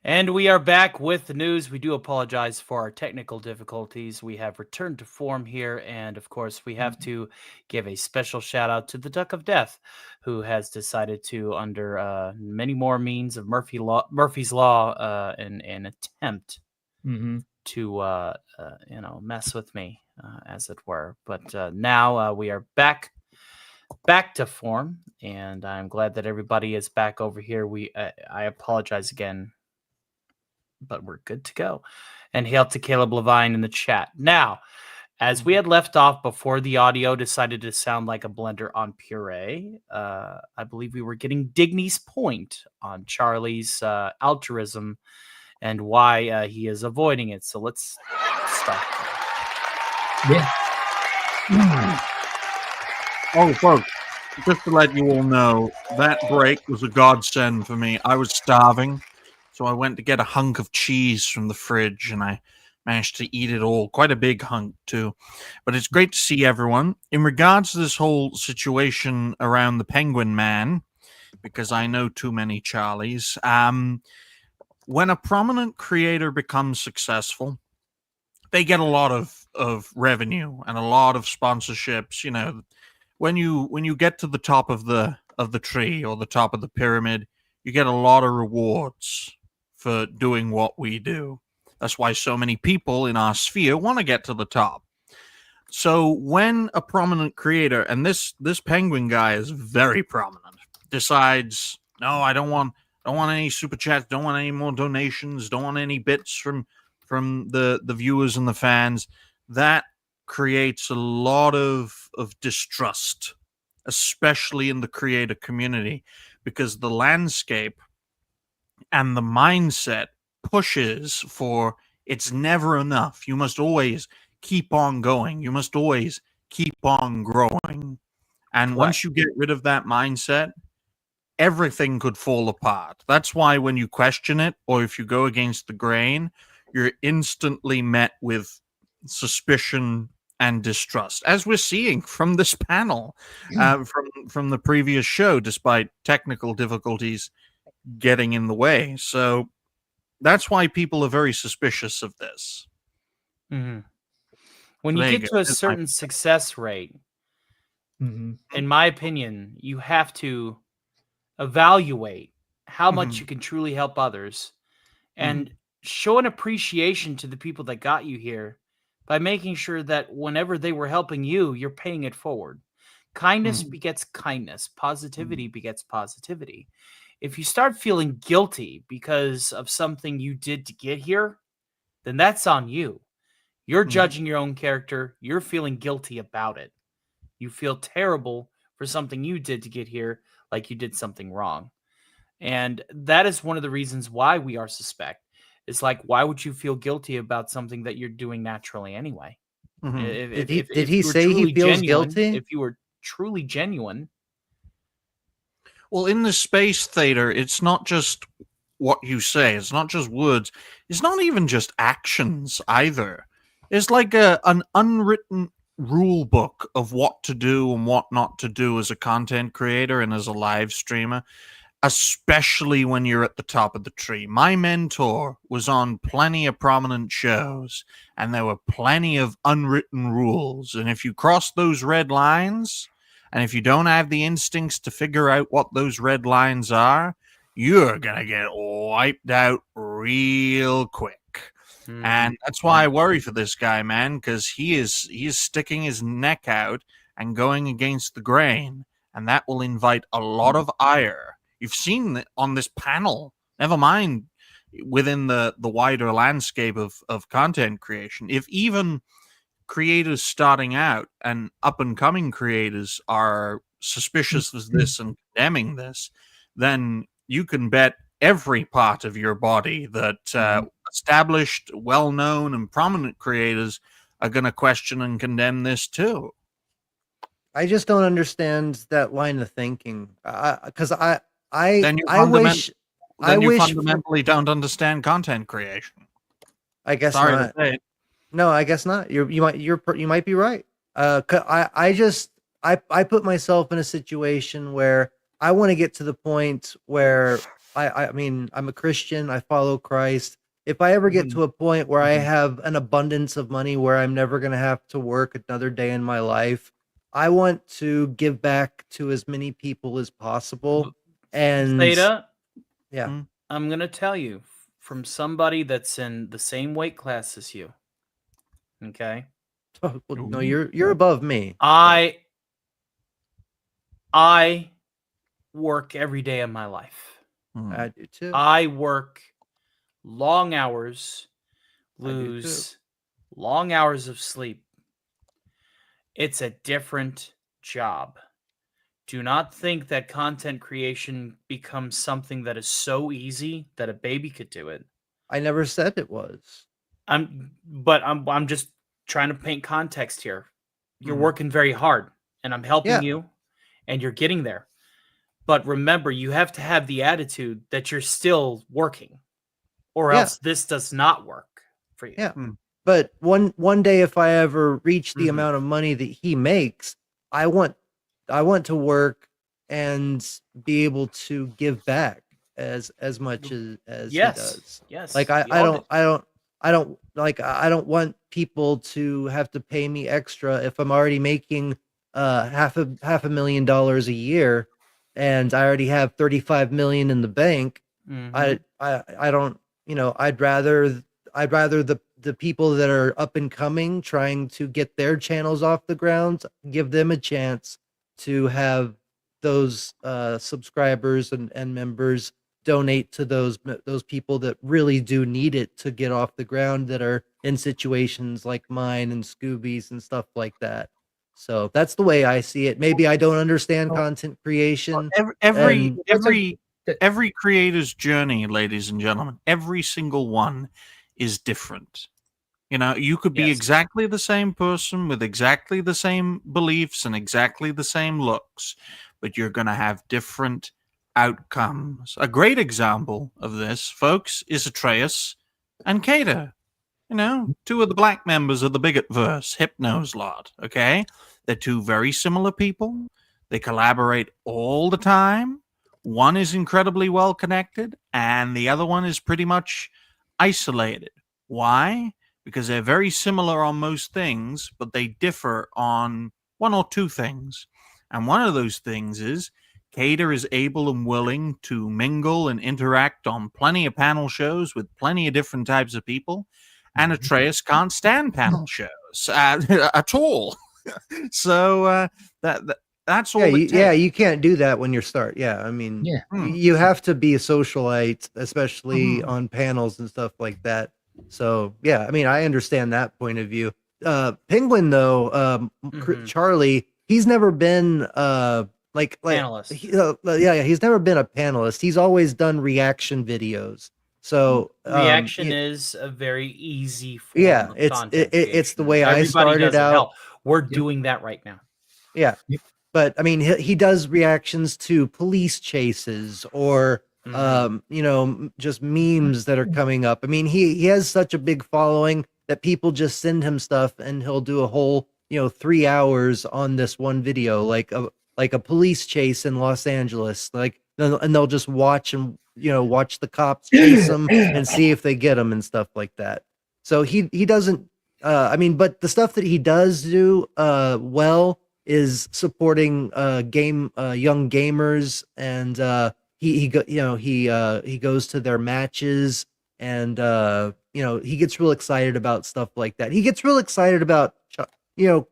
And we are back with the news. We do apologize for our technical difficulties. We have returned to form here. And of course, we have to give a special shout out to the Duck of Death, who has decided to, under many more means of Murphy's Law, an attempt to, mess with me, as it were. But now we are back to form. And I'm glad that everybody is back over here. I apologize again, but we're good to go. And hail to Caleb Levine in the chat. Now, as we had left off before the audio decided to sound like a blender on puree, I believe we were getting Digny's point on Charlie's altruism and why he is avoiding it. So let's start. Yeah. Oh, folks, just to let you all know, that break was a godsend for me. I was starving. So I went to get a hunk of cheese from the fridge, and I managed to eat it all. Quite a big hunk, too. But it's great to see everyone. In regards to this whole situation around the Penguin Man, because I know too many Charlies, when a prominent creator becomes successful, they get a lot of revenue and a lot of sponsorships. You know, when you get to the top of the tree or the top of the pyramid, you get a lot of rewards for doing what we do. That's why so many people in our sphere want to get to the top. So when a prominent creator, and this Penguin guy is very prominent, decides, no, I don't want any super chats, don't want any more donations, don't want any bits from the viewers and the fans, that creates a lot of distrust, especially in the creator community, because the landscape and the mindset pushes for it's never enough. You must always keep on going. You must always keep on growing. And once you get rid of that mindset, everything could fall apart. That's why when you question it, or if you go against the grain, you're instantly met with suspicion and distrust, as we're seeing from this panel, from the previous show, despite technical difficulties getting in the way. So that's why people are very suspicious of this. Mm-hmm. When you get to a certain success rate, in my opinion, you have to evaluate how much you can truly help others and show an appreciation to the people that got you here by making sure that whenever they were helping you, you're paying it forward. Kindness begets kindness. Positivity begets positivity. If you start feeling guilty because of something you did to get here, then that's on you. You're judging your own character. You're feeling guilty about it. You feel terrible for something you did to get here, like you did something wrong. And that is one of the reasons why we are suspect. It's like, why would you feel guilty about something that you're doing naturally anyway? Did he say he feels guilty? If you were truly genuine. Well, in the space theater, it's not just what you say. It's not just words. It's not even just actions either. It's like an unwritten rule book of what to do and what not to do as a content creator and as a live streamer, especially when you're at the top of the tree. My mentor was on plenty of prominent shows, and there were plenty of unwritten rules. And if you cross those red lines, and if you don't have the instincts to figure out what those red lines are, you're going to get wiped out real quick. And that's why I worry for this guy, man, because he is sticking his neck out and going against the grain, and that will invite a lot of ire. You've seen it on this panel, never mind within the wider landscape of content creation. If even creators starting out and up-and-coming creators are suspicious of this and condemning this, then you can bet every part of your body that established, well-known, and prominent creators are going to question and condemn this too. I just don't understand that line of thinking, because I fundamentally don't understand content creation. I guess Sorry not. to say it. No, I guess not. You might be right. I put myself in a situation where I want to get to the point where I mean, I'm a Christian. I follow Christ. If I ever get Mhm. to a point where I Mhm. have an abundance of money where I'm never going to have to work another day in my life, I want to give back to as many people as possible. And Theta, yeah, Mm. I'm gonna tell you from somebody that's in the same weight class as you. Okay, oh, well, no, Ooh. you're above me. But I I work every day of my life. I Mm. do too. I work long hours, I do too. lose long hours of sleep. It's a different job. Do not think that content creation becomes something that is so easy that a baby could do it. I never said it was. I'm just trying to paint context here. You're Mhm. working very hard and I'm helping Yeah, you and you're getting there. But remember, you have to have the attitude that you're still working or yeah, else this does not work for you. yeah. Mm. But one day, if I ever reach the Mhm. amount of money that he makes, I want I want to work and be able to give back as much as he Yes. does. Like Yes. We all do. I don't want people to have to pay me extra if I'm already making half a million dollars a year and I already have 35 million in the bank. Mhm. I don't, I'd rather the people that are up and coming trying to get their channels off the ground, give them a chance to have those subscribers and members donate to those people that really do need it to get off the ground, that are in situations like mine and Scooby's and stuff like that. So that's the way I see it. Maybe I don't understand Well, content creation Every every and That's a every that- every creator's journey, ladies and gentlemen, every single one is different. You know, you could be Yes. exactly the same person with exactly the same beliefs and exactly the same looks, but you're going to have different outcomes. A great example of this, folks, is Atreus and Cater. You know, two of the black members of the Bigot verse, Hypno's lot, okay? They're two very similar people. They collaborate all the time. One is incredibly well connected, and the other one is pretty much isolated. Why? Because they're very similar on most things, but they differ on one or two things. And one of those things is Cater is able and willing to mingle and interact on plenty of panel shows with plenty of different types of people, and Atreus can't stand panel shows at all. So that's all it takes. you can't do that when you're start. Yeah, I mean, yeah. you have to be a socialite, especially Mhm. on panels and stuff like that. So yeah, I mean, I understand that point of view. Penguin though, Mhm. Charlie, he's never been Panelist. yeah, he's never been a panelist. He's always done reaction videos. So Reaction is a very easy form yeah, of it's content it's the creation. way I Everybody started does it. out. Hell, we're Yep. doing that right now. Yeah. Yep. But I mean, he does reactions to police chases or Mhm. just memes that are coming up. I mean, he has such a big following that people just send him stuff and he'll do a whole, 3 hours on this one video, like a police chase in Los Angeles. And they'll just watch and watch the cops chase him and see if they get him and stuff like that. So he doesn't I mean, but the stuff that he does do well is supporting young gamers, and he goes to their matches, and he gets real excited about stuff like that. He gets real excited about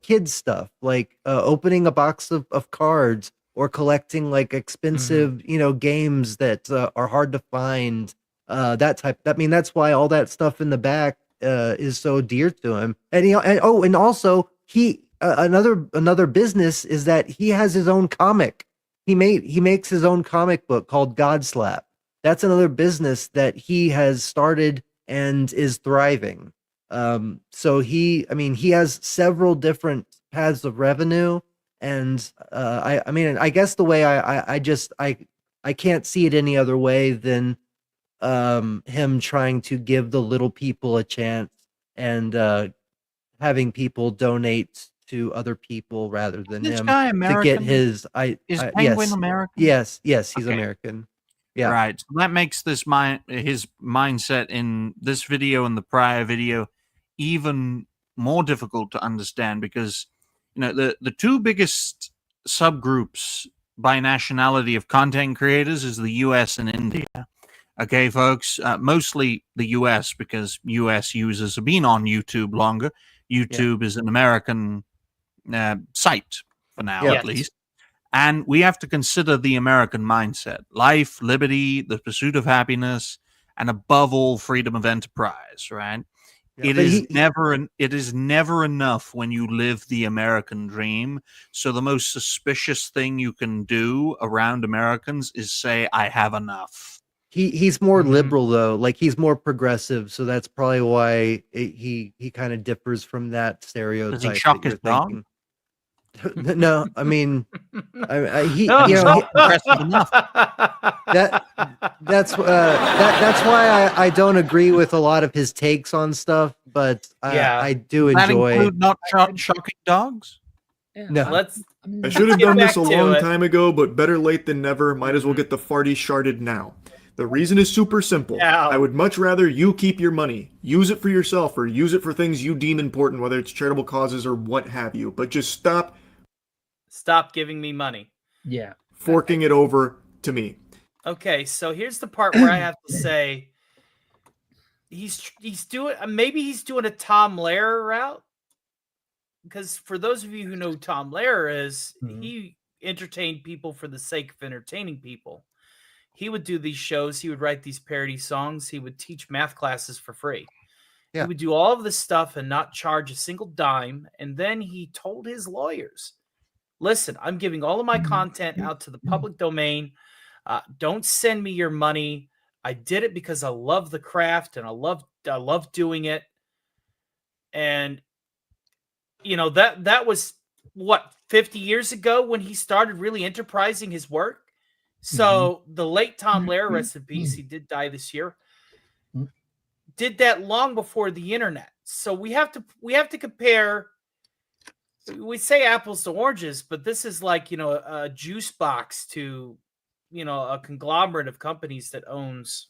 kids stuff, like opening a box of cards or collecting like expensive games that are hard to find, I mean, that's why all that stuff in the back is so dear to him. And also he another business is that he has his own comic. He makes his own comic book called Godslap. That's another business that he has started and is thriving. So I mean, he has several different paths of revenue, and I mean, I guess the way I can't see it any other way than him trying to give the little people a chance, and having people donate to other people rather than This him guy to get American? his Is Penguin American? yes, he's Okay. American. Yeah. Right. So that makes his mindset in this video and the prior video even more difficult to understand, because the two biggest subgroups by nationality of content creators is the US and India. Okay, folks, mostly the US, because US users have been on YouTube longer. YouTube is an American site for now, Yeah. at least. And we have to consider the American mindset: life, liberty, the pursuit of happiness, and above all, freedom of enterprise, right? Yeah, It but is never enough when you live the American dream. So the most suspicious thing you can do around Americans is say, I have enough. he's more liberal though, like he's more progressive, so that's probably why he kind of differs from that Does he stereotype shock that you're his dog? thinking. No, I mean, he, No. you know, not progressive enough. that's why I don't agree with a lot of his takes on stuff, but Yeah. I do Does that enjoy. include not shocking dogs? Yeah, No. Let's I should have get done this back a to long it. time ago, but better late than never. Might as well get the farty sharded now. The reason is super simple. Yeah. I would much rather you keep your money. Use it for yourself or use it for things you deem important, whether it's charitable causes or what have you. But just stop giving me money. yeah. forking it over to me. Okay, so here's the part where I have to say he's doing a Tom Lehrer route, because for those of you who know who Tom Lehrer is, he entertained people for the sake of entertaining people. He would do these shows, he would write these parody songs, he would teach math classes for free. Yeah. He would do all of this stuff and not charge a single dime, and then he told his lawyers, listen, I'm giving all of my content out to the public domain. Don't send me your money. I did it because I love the craft and I love doing it. And that was what, 50 years ago when he started really enterprising his work. So the late Tom Lehrer, rest in peace, he did die this year, did that long before the internet. So we have to compare. We say apples to oranges, but this is like, a juice box to, a conglomerate of companies that owns,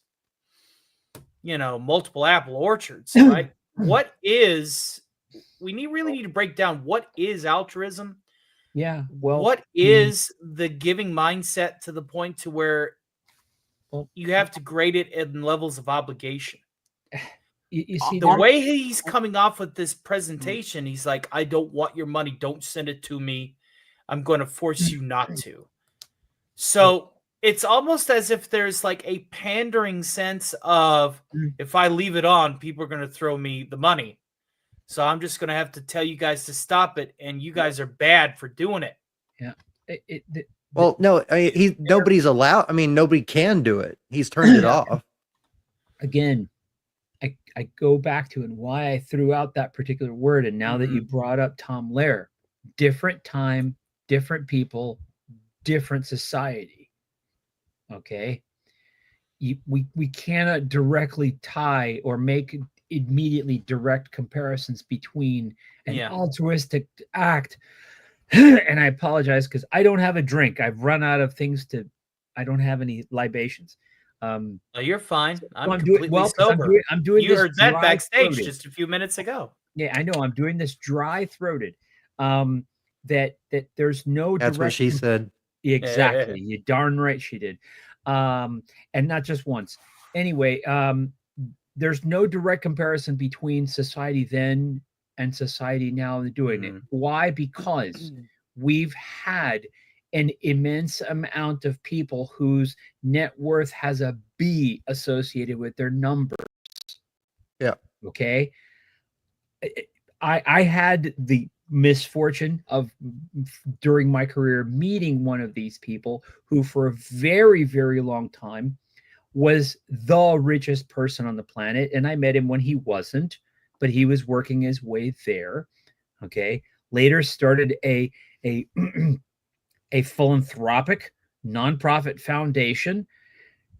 multiple apple orchards, right? We really need to break down what is altruism. Yeah. Well, What is the giving mindset to the point to where you have to grade it in levels of obligation? you see, The way he's coming off with this presentation, he's like, I don't want your money. Don't send it to me. I'm going to force you not to. So it's almost as if there's like a pandering sense of, if I leave it on, people are going to throw me the money. So I'm just going to have to tell you guys to stop it. And you guys are bad for doing it. Yeah. Well, no, nobody's allowed. I mean, nobody can do it. He's turned it off. Again, I go back to and why I threw out that particular word. And now that you brought up Tom Lehrer, different time, different people, different society. Okay. We cannot directly tie or make immediately direct comparisons between an altruistic act. And I apologize because I don't have a drink. I've run out of things I don't have any libations. No, you're fine. I'm doing completely sober. I'm doing You this heard that backstage dry-throated. just a few minutes ago. Yeah, I know. I'm doing this dry-throated. That there's no That's direct what she said. Exactly. You darn right she did. And not just once. Anyway, there's no direct comparison between society then and society now doing it. Why? Because we've had an immense amount of people whose net worth has a B associated with their numbers. Yeah. Okay. I had the misfortune of, during my career, meeting one of these people who for a very, very long time was the richest person on the planet. And I met him when he wasn't, but he was working his way there. Okay. Later started a philanthropic nonprofit foundation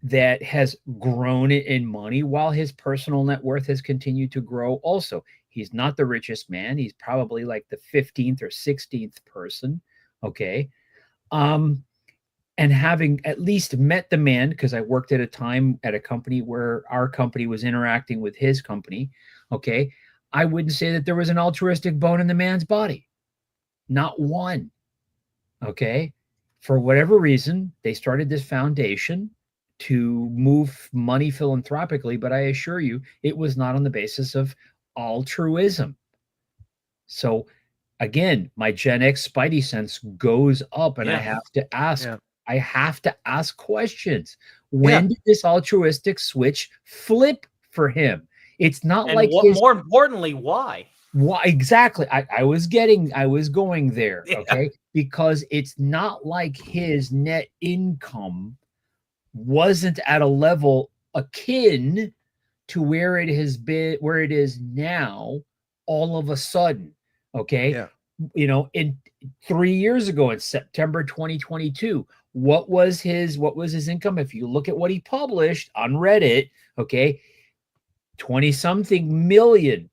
that has grown in money while his personal net worth has continued to grow also. He's not the richest man. He's probably like the 15th or 16th person. Okay. and having at least met the man, because I worked at a time at a company where our company was interacting with his company, okay, I wouldn't say that there was an altruistic bone in the man's body. Not one. Okay. For whatever reason, they started this foundation to move money philanthropically, but I assure you, it was not on the basis of altruism. So again, my Gen X spidey sense goes up, and I Yeah. have to ask. Yeah. I have to ask questions. Yeah. When did this altruistic switch flip for him? It's not And like what, his. more importantly, why? Why exactly? I was going there, Yeah. okay? Because it's not like his net income wasn't at a level akin to where it has been, where it is now, all of a sudden. Okay. Yeah. You know, in 3 years ago, in September 2022, what was his income? If you look at what he published on Reddit, okay, 20 something million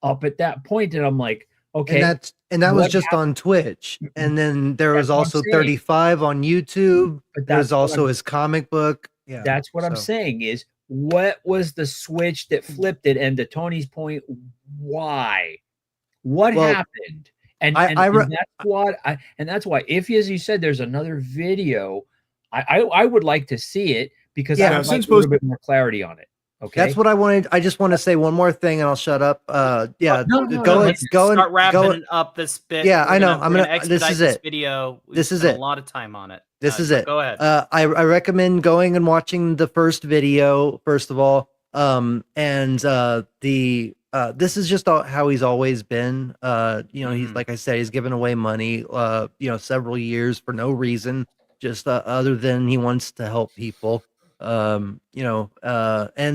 up at that point, and I'm like, okay, And that was what just on Twitch. And then there was That's what I'm also saying. 35 on YouTube. But There's that's what also I'm- his comic book. Yeah. That's what I'm so- saying is, what was the switch that flipped it? And to Tony's point, why? What Well, happened? And, I- and, I re- and that's what I and that's why, if as you said, there's another video, I would like to see it, because Yeah, I would like since a little post- bit more clarity on it. Okay. That's what I wanted. I just want to say one more thing and I'll shut up. Yeah, No, go no, and Let's go and start wrapping go. it up this bit. Yeah, I know. We're gonna This expedite is this it. video. We This is spent it. a lot of time on it. This is So it. Go ahead. I recommend going and watching the first video, first of all. This is just how he's always been. He's, like I said, he's given away money, several years for no reason, just other than he wants to help people. And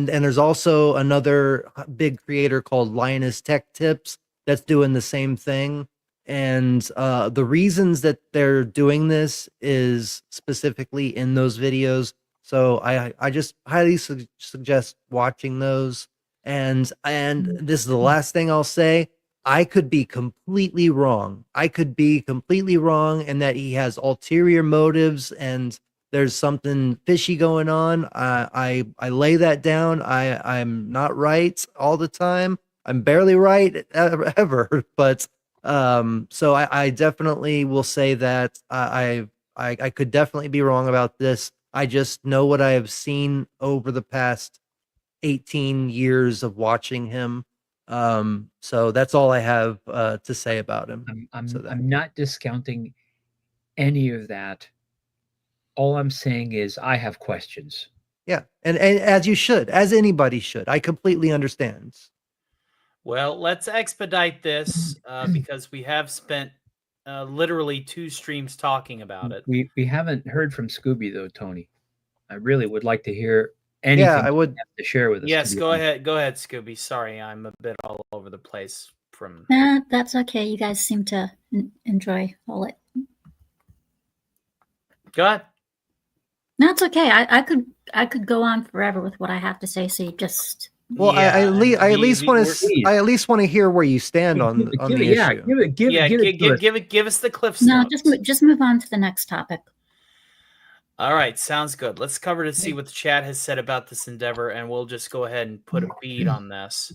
there's also another big creator called Linus Tech Tips that's doing the same thing. And the reasons that they're doing this is specifically in those videos. So I just highly suggest watching those. And this is the last thing I'll say. I could be completely wrong. And that he has ulterior motives and there's something fishy going on. I lay that down. I'm not right all the time. I'm barely right ever, but so I definitely will say that I could definitely be wrong about this. I just know what I have seen over the past 18 years of watching him. So that's all I have to say about him. I'm not discounting any of that. All I'm saying is I have questions. Yeah, and as you should, as anybody should. I completely understand. Well, let's expedite this because we have spent literally 2 streams talking about it. We haven't heard from Scooby though, Tony. I really would like to hear anything Yeah, I would. you have to share with us. Yes, to be go honest. ahead. Go ahead, Scooby. Sorry, I'm a bit all over the place from. That's okay. You guys seem to enjoy all it. Go ahead. No, it's okay. I could go on forever with what I have to say. So you just Well, Yeah, I at least want to. please. I at least want to hear where you stand on the issue. Give us the cliff no, notes. just move on to the next topic. All right, sounds good. Let's cover to see what the chat has said about this endeavor, and we'll just go ahead and put a bead on this.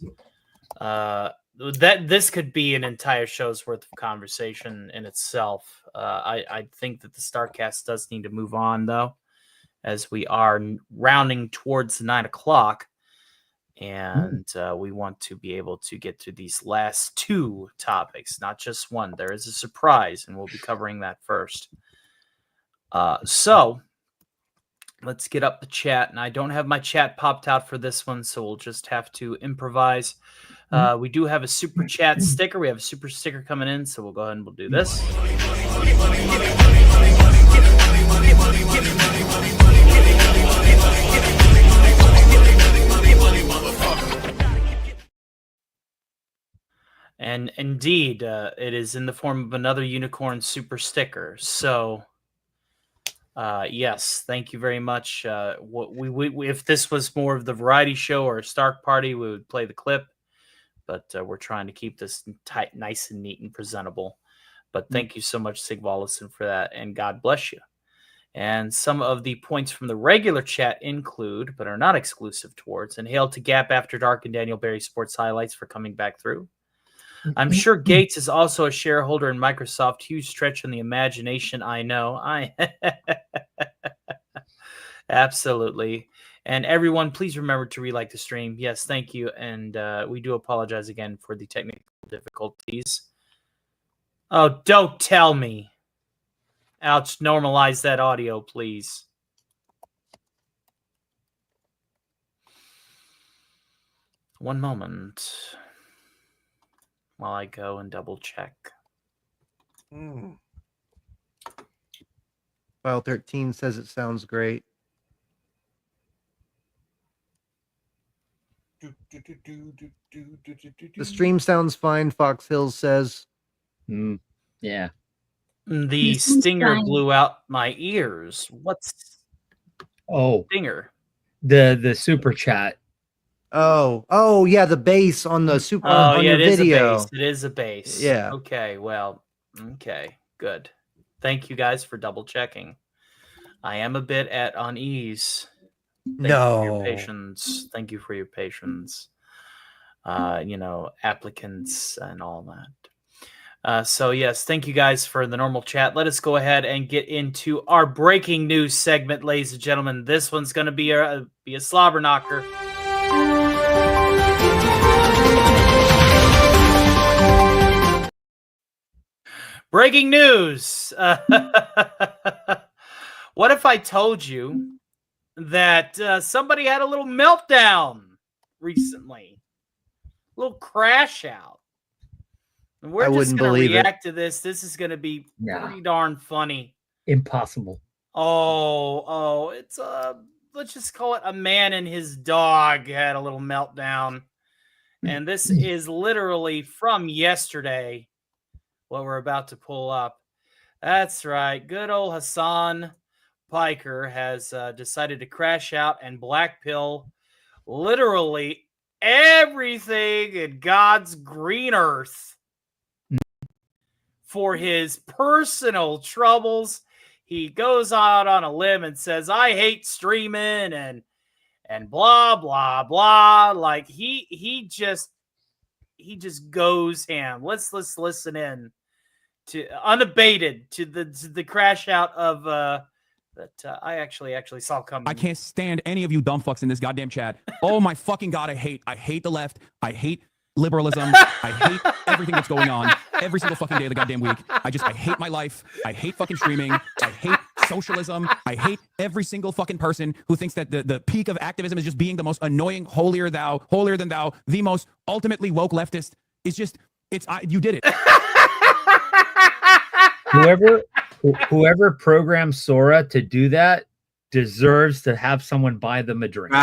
This could be an entire show's worth of conversation in itself. I think that the StarkCast does need to move on, though, as we are rounding towards 9 o'clock, and we want to be able to get to these last 2 topics, not just one. There is a surprise, and we'll be covering that first. So let's get up the chat, and I don't have my chat popped out for this one, so we'll just have to improvise. We do have a super chat sticker. We have a super sticker coming in, so we'll go ahead and we'll do this. And indeed, it is in the form of another unicorn super sticker. So, yes, thank you very much. If this was more of the variety show or a Stark Party, we would play the clip. But we're trying to keep this tight, nice and neat and presentable. But thank you so much, Sig Wallison, for that, and God bless you. And some of the points from the regular chat include, but are not exclusive towards, and hail to Gap After Dark and Daniel Berry Sports Highlights for coming back through. I'm sure Gates is also a shareholder in Microsoft. Huge stretch on the imagination, I know. Absolutely. And everyone, please remember to re-like the stream. Yes, thank you. And we do apologize again for the technical difficulties. Oh, don't tell me. Ouch, normalize that audio, please. One moment while I go and double check. File 13 says it sounds great. The stream sounds fine, Fox Hills says. Yeah. The You seem stinger fine. blew out my ears. What's stinger? The super chat. Oh, yeah, the bass on the super on yeah, your it is video. a bass. It is a bass. Yeah. Okay, well, okay, good. Thank you guys for double checking. I am a bit at unease. Thank you for your patience. Thank you for your patience. Applicants and all that. So yes, thank you guys for the normal chat. Let us go ahead and get into our breaking news segment, ladies and gentlemen. This one's going to be a slobber knocker. Breaking news. What if I told you that somebody had a little meltdown recently? A little crash out. And we're I just wouldn't going to believe it. react to this. This is going to be pretty darn funny. Impossible. Oh, it's let's just call it a man and his dog had a little meltdown. And this is literally from yesterday, what we're about to pull up. That's right. Good old Hassan Piker has decided to crash out and black pill literally everything in God's green earth for his personal troubles. He goes out on a limb and says, I hate streaming and blah, blah, blah. Like he just goes ham. Let's listen in to unabated to the crash out of that I actually saw coming. I can't stand any of you dumb fucks in this goddamn chat. Oh my fucking God, I hate the left. I hate liberalism. I hate everything that's going on every single fucking day of the goddamn week. I hate my life. I hate fucking streaming. I hate socialism. I hate every single fucking person who thinks that the peak of activism is just being the most annoying, holier than thou, the most ultimately woke leftist. You did it. Whoever programmed Sora to do that deserves to have someone buy them a drink.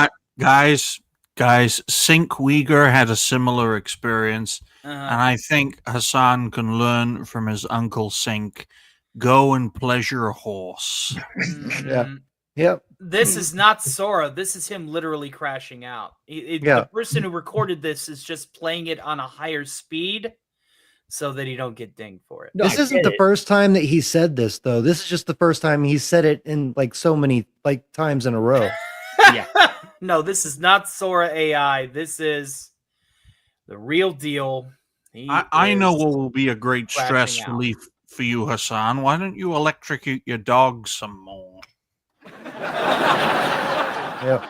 Guys, Sink Uyghur had a similar experience, and I think Hassan can learn from his uncle Sink. Go and pleasure a horse. Yeah. Yep. This is not Sora. This is him literally crashing out. The person who recorded this is just playing it on a higher speed so that he don't get dinged for it. No, this isn't the first time that he said this, though. This is just the first time he said it in like so many times in a row. Yeah. No, this is not Sora AI. This is the real deal. I know what will be a great stress relief for you, Hassan. Why don't you electrocute your dog some more? Yeah.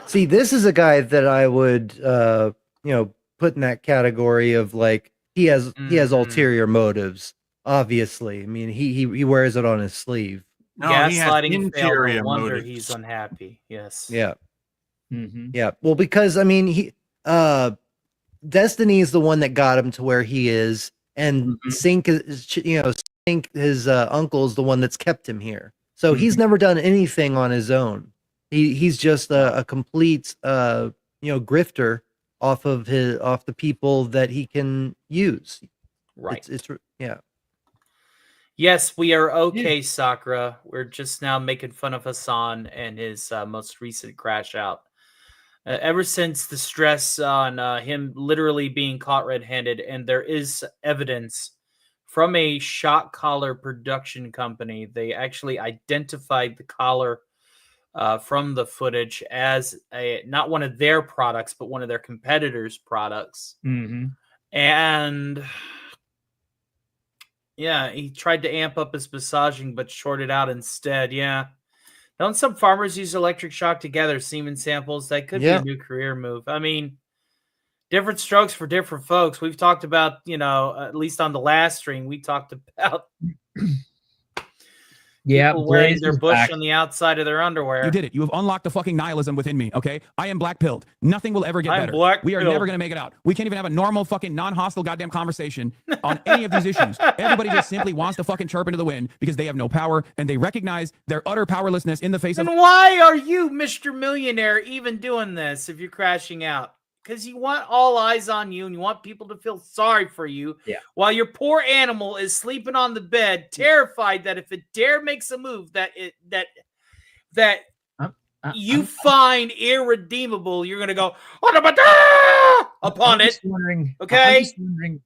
See, this is a guy that I would, put in that category of like he has ulterior motives. Obviously, I mean he wears it on his sleeve. No, gaslighting failed. No wonder he's unhappy. Yes. Yeah. Mm-hmm. Yeah. Well, because I mean Destiny is the one that got him to where he is, and Sink is Sink, his uncle, is the one that's kept him here. So he's never done anything on his own. He's just a complete grifter off the people that he can use. Right. It's yeah. Yes, we are okay, Sakura. We're just now making fun of Hassan and his most recent crash out. Ever since the stress on him literally being caught red-handed, and there is evidence from a shock collar production company. They actually identified the collar from the footage as not one of their products, but one of their competitors' products. Mm-hmm. And yeah, he tried to amp up his massaging, but shorted out instead. Yeah. Don't some farmers use electric shock to gather semen samples? That could be a new career move. I mean, different strokes for different folks. We've talked about, at least on the last stream, we talked about people wearing their bush on the outside of their underwear. You did it. You have unlocked the fucking nihilism within me, okay? I am black-pilled. Nothing will ever get better. We are never going to make it out. We can't even have a normal fucking non-hostile goddamn conversation on any of these issues. Everybody just simply wants to fucking chirp into the wind because they have no power and they recognize their utter powerlessness in the face of... And why are you, Mr. Millionaire, even doing this if you're crashing out? Because you want all eyes on you and you want people to feel sorry for you while your poor animal is sleeping on the bed, terrified that if it dare makes a move that you find irredeemable, you're going to go upon it. Okay? I'm just wondering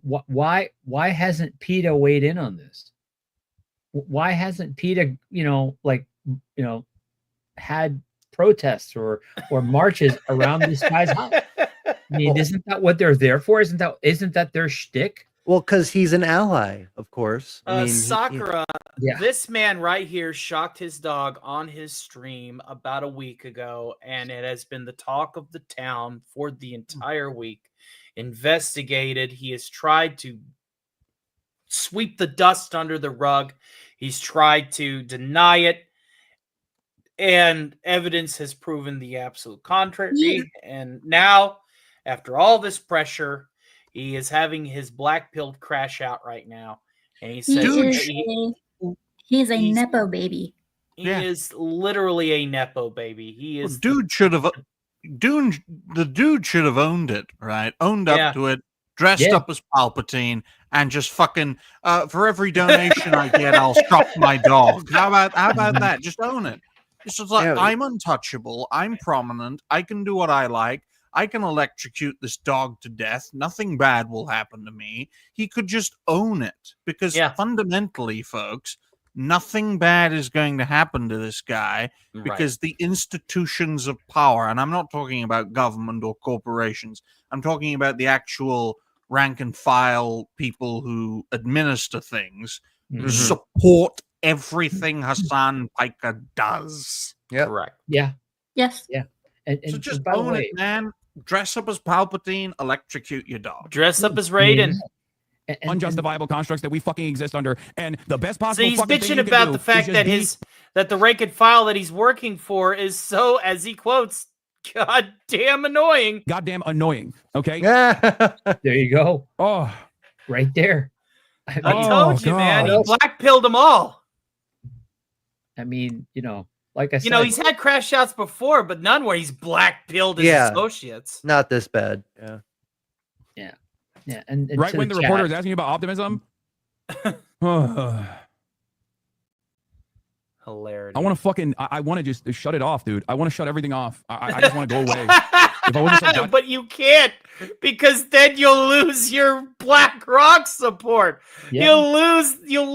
why hasn't PETA weighed in on this? Why hasn't PETA, had protests or marches around this guy's house? I mean, isn't that what they're there for? Isn't that their shtick? Well, because he's an ally, of course. I mean, Sakura, this man right here shocked his dog on his stream about a week ago, and it has been the talk of the town for the entire week. Investigated. He has tried to sweep the dust under the rug. He's tried to deny it. And evidence has proven the absolute contrary. Yeah. And now, after all this pressure, he is having his black-pilled crash out right now. And he says he's a Nepo baby. He is literally a Nepo baby. He is the dude should have owned it, right? Owned up to it, dressed up as Palpatine, and just fucking for every donation I get, I'll stroke my dog. How about that? Just own it. It's just like, I'm untouchable. I'm prominent. I can do what I like. I can electrocute this dog to death. Nothing bad will happen to me. He could just own it because fundamentally, folks, nothing bad is going to happen to this guy because the institutions of power, and I'm not talking about government or corporations. I'm talking about the actual rank and file people who administer things, support everything Hassan Piker does. Yeah. Correct. Yeah. Yes. Yeah. And so just own it, man. Dress up as Palpatine, electrocute your dog. Dress up as Raiden. Unjustifiable constructs that we fucking exist under, and the best possible. So he's bitching about the fact that that the rank and file that he's working for is so, as he quotes, goddamn annoying. Goddamn annoying. Okay. There you go. Oh, right there. I told you, man. He black-pilled them all. I mean, like I said, he's had crash outs before, but none where he's black-pilled his associates. Not this bad. Yeah. And right when the reporter is asking you about optimism. Hilarious. I want to I want to just shut it off, dude. I want to shut everything off. I just want to go away. If I wasn't so but you can't, because then you'll lose your Black Rock support. Yeah. You'll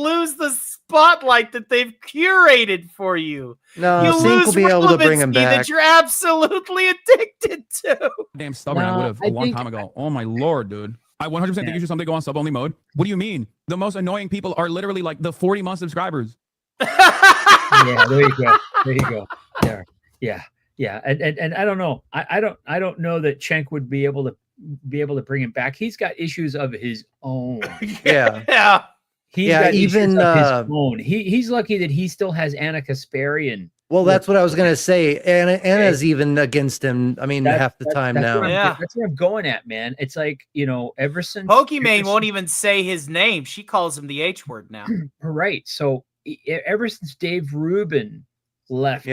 lose the spotlight that they've curated for you. No, Sync will be able to bring him back. That you're absolutely addicted to. Damn stubborn, I would have a long time ago. Oh my lord, dude. I 100% think you should someday go on sub-only mode. What do you mean? The most annoying people are literally like the 40-month subscribers. Yeah, there you go. There. Yeah. And I don't know. I don't know that Cenk would be able to bring him back. He's got issues of his own. Yeah. He's got even of his own. He's lucky that he still has Anna Kasparian. Well, that's what I was gonna say. Anna's even against him. I mean, half the time now. That's what I'm going at, man. It's like, ever since Pokimane won't even say his name. She calls him the H word now. Right. So ever since Dave Rubin left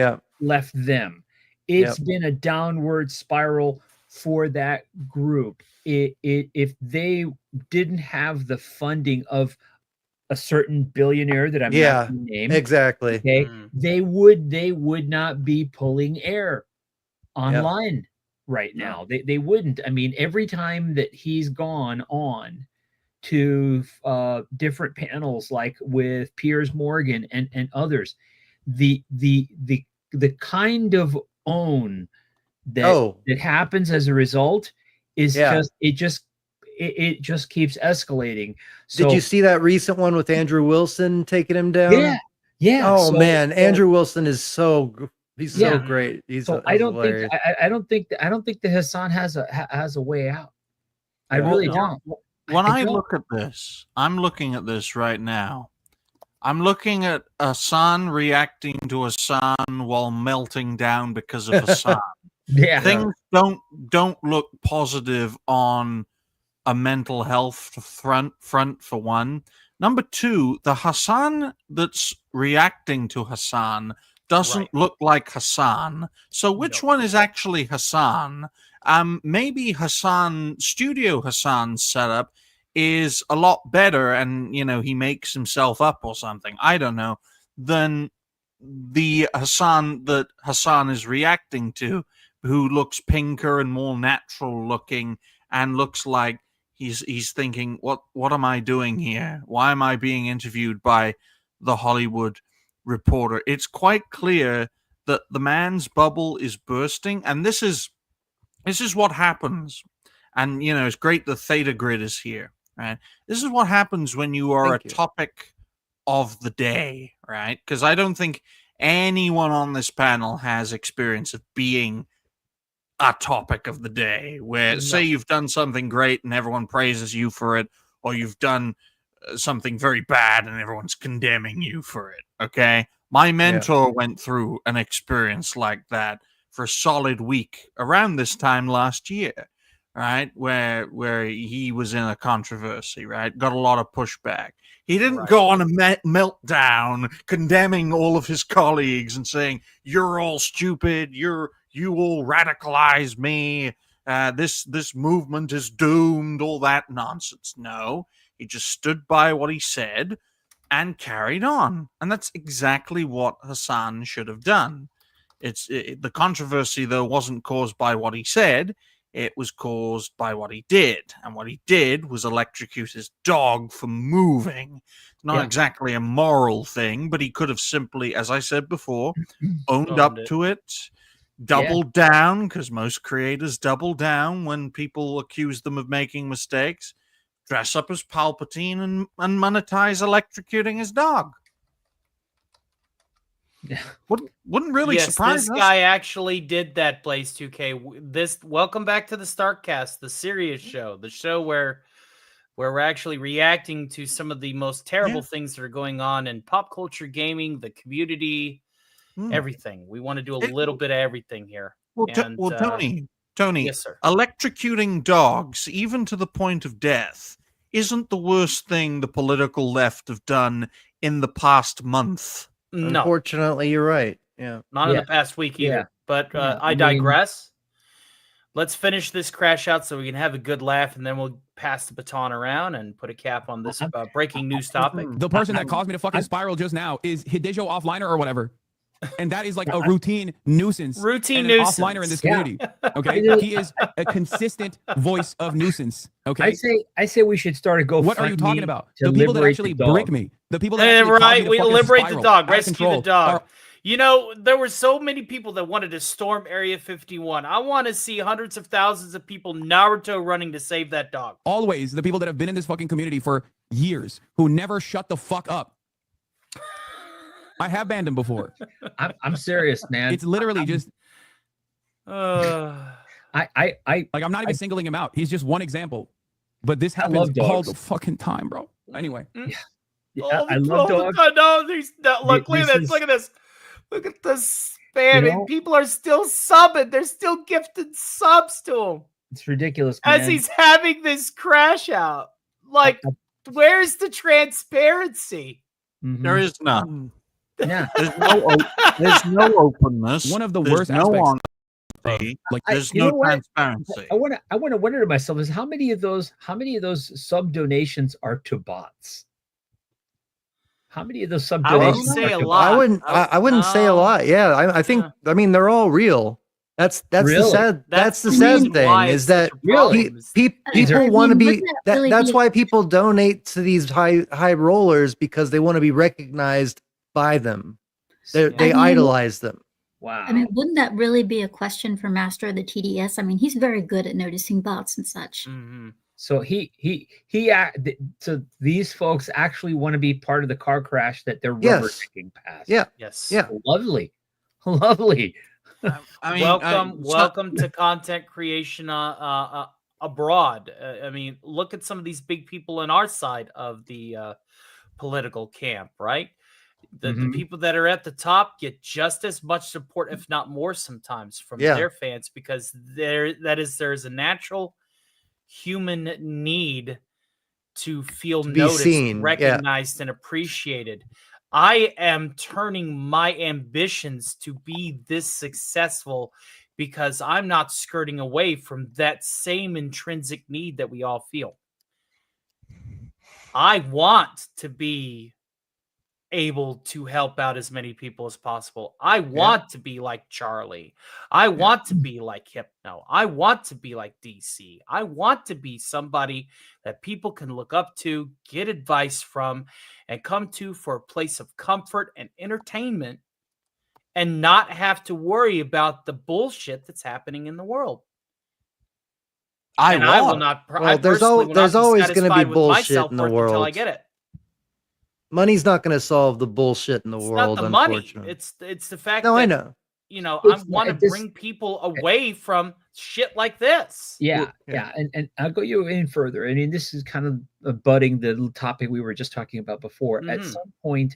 them, it's been a downward spiral for that group. If they didn't have the funding of a certain billionaire that I'm not going to name, exactly, okay, they would not be pulling air online right now. They wouldn't. I mean, every time that he's gone on, to different panels like with Piers Morgan and others, the kind of own that happens as a result is it just keeps escalating. So, did you see that recent one with Andrew Wilson taking him down? Yeah. Oh man, Andrew Wilson is so great. I don't think that Hassan has a way out. I really don't. When I look at this, I'm looking at this right now. I'm looking at Hassan reacting to Hassan while melting down because of Hassan. Things don't look positive on a mental health front for one. Number two, the Hassan that's reacting to Hassan doesn't look like Hassan. So which one is actually Hassan? Maybe Studio Hassan's setup is a lot better, and he makes himself up or something, I don't know, than the Hassan that Hassan is reacting to, who looks pinker and more natural looking and looks like he's thinking, what am I doing here? Why am I being interviewed by the Hollywood Reporter? It's quite clear that the man's bubble is bursting, and this is what happens. And it's great the Theta Grid is here, right? This is what happens when you are topic of the day, right? Because I don't think anyone on this panel has experience of being a topic of the day, where say you've done something great and everyone praises you for it, or you've done something very bad and everyone's condemning you for it. Okay, my mentor went through an experience like that for a solid week around this time last year, right, where he was in a controversy, right, got a lot of pushback. He didn't go on a meltdown condemning all of his colleagues and saying, you're all stupid, you all radicalize me, this movement is doomed, all that nonsense. No, he just stood by what he said and carried on. And that's exactly what Hassan should have done. The controversy, though, wasn't caused by what he said. It was caused by what he did. And what he did was electrocute his dog for moving. Not exactly a moral thing, but he could have simply, as I said before, owned up to it, doubled down, because most creators double down when people accuse them of making mistakes, dress up as Palpatine and monetize electrocuting his dog. Yeah, wouldn't really surprise this us. guy actually did that, Blaze 2K. Welcome back to the StarkCast, the serious show, the show where we're actually reacting to some of the most terrible things that are going on in pop culture, gaming, the community, everything. We want to do a little bit of everything here. Well, Tony, yes, sir. Electrocuting dogs, even to the point of death, isn't the worst thing the political left have done in the past month. No. Unfortunately, you're right. Yeah. Not in the past week either. But I digress. Let's finish this crash out so we can have a good laugh, and then we'll pass the baton around and put a cap on this breaking news topic. The person that caused me to fucking spiral just now is Hidejo Offliner or whatever. And that is like a routine nuisance. Routine nuisance. Offliner in this community. Okay. He is a consistent voice of nuisance. Okay. I say we should start a GoFundMe. What are you talking about? The people that actually brick me. The people that we liberate the dog, rescue the dog. There were so many people that wanted to storm Area 51. I want to see hundreds of thousands of people Naruto running to save that dog. Always the people that have been in this fucking community for years who never shut the fuck up. I have banned him before. I'm serious, man. It's literally just. I'm not even singling him out. He's just one example. But this happens all the fucking time, bro. Anyway. I love dogs. No, look at this. Look at this. Look at this spam. People are still subbing. They're still gifting subs to him. It's ridiculous, man. As he's having this crash out. Like, where's the transparency? Mm-hmm. There is none. Yeah. There's no openness. One of the worst aspects. There's no transparency. I want to wonder to myself is how many of those sub donations are to bots? How many of those sub donations? I wouldn't say a lot. I wouldn't say a lot. Yeah, I think. I mean, they're all real. That's Really? the sad That's the the sad reason thing why is it's such that a Really? problem. people want to be wouldn't that really that's be- why people donate to these high rollers, because they want to be recognized by them. They I mean, idolize them. Wow. I mean, wouldn't that really be a question for Master of the TDS? I mean, he's very good at noticing bots and such. Mhm. So so these folks actually want to be part of the car crash that they're Yes. rubber checking past. Yeah. Yes. Yeah. Lovely. Lovely. I mean, welcome to content creation abroad. I mean, look at some of these big people in our side of the political camp, right? The Mhm. people that are at the top get just as much support, if not more, sometimes from Yeah. their fans, because there's a natural human need to feel To be noticed, seen, yeah. recognized, and appreciated. I am turning my ambitions to be this successful because I'm not skirting away from that same intrinsic need that we all feel. I want to be able to help out as many people as possible. I want to be like Charlie. I want to be like Hypno. I want to be like DC. I want to be somebody that people can look up to, get advice from, and come to for a place of comfort and entertainment, and not have to worry about the bullshit that's happening in the world. I will not. I there's personally will there's not be always going to be satisfied with my bullshit in the self-worth until I world. get it. Money's not going to solve the bullshit in the It's world. not the money. Unfortunately, It's the fact no, that I know. I want to bring people away from shit like this. Yeah. And I'll go you in further. I mean, this is kind of abutting the topic we were just talking about before. At some point,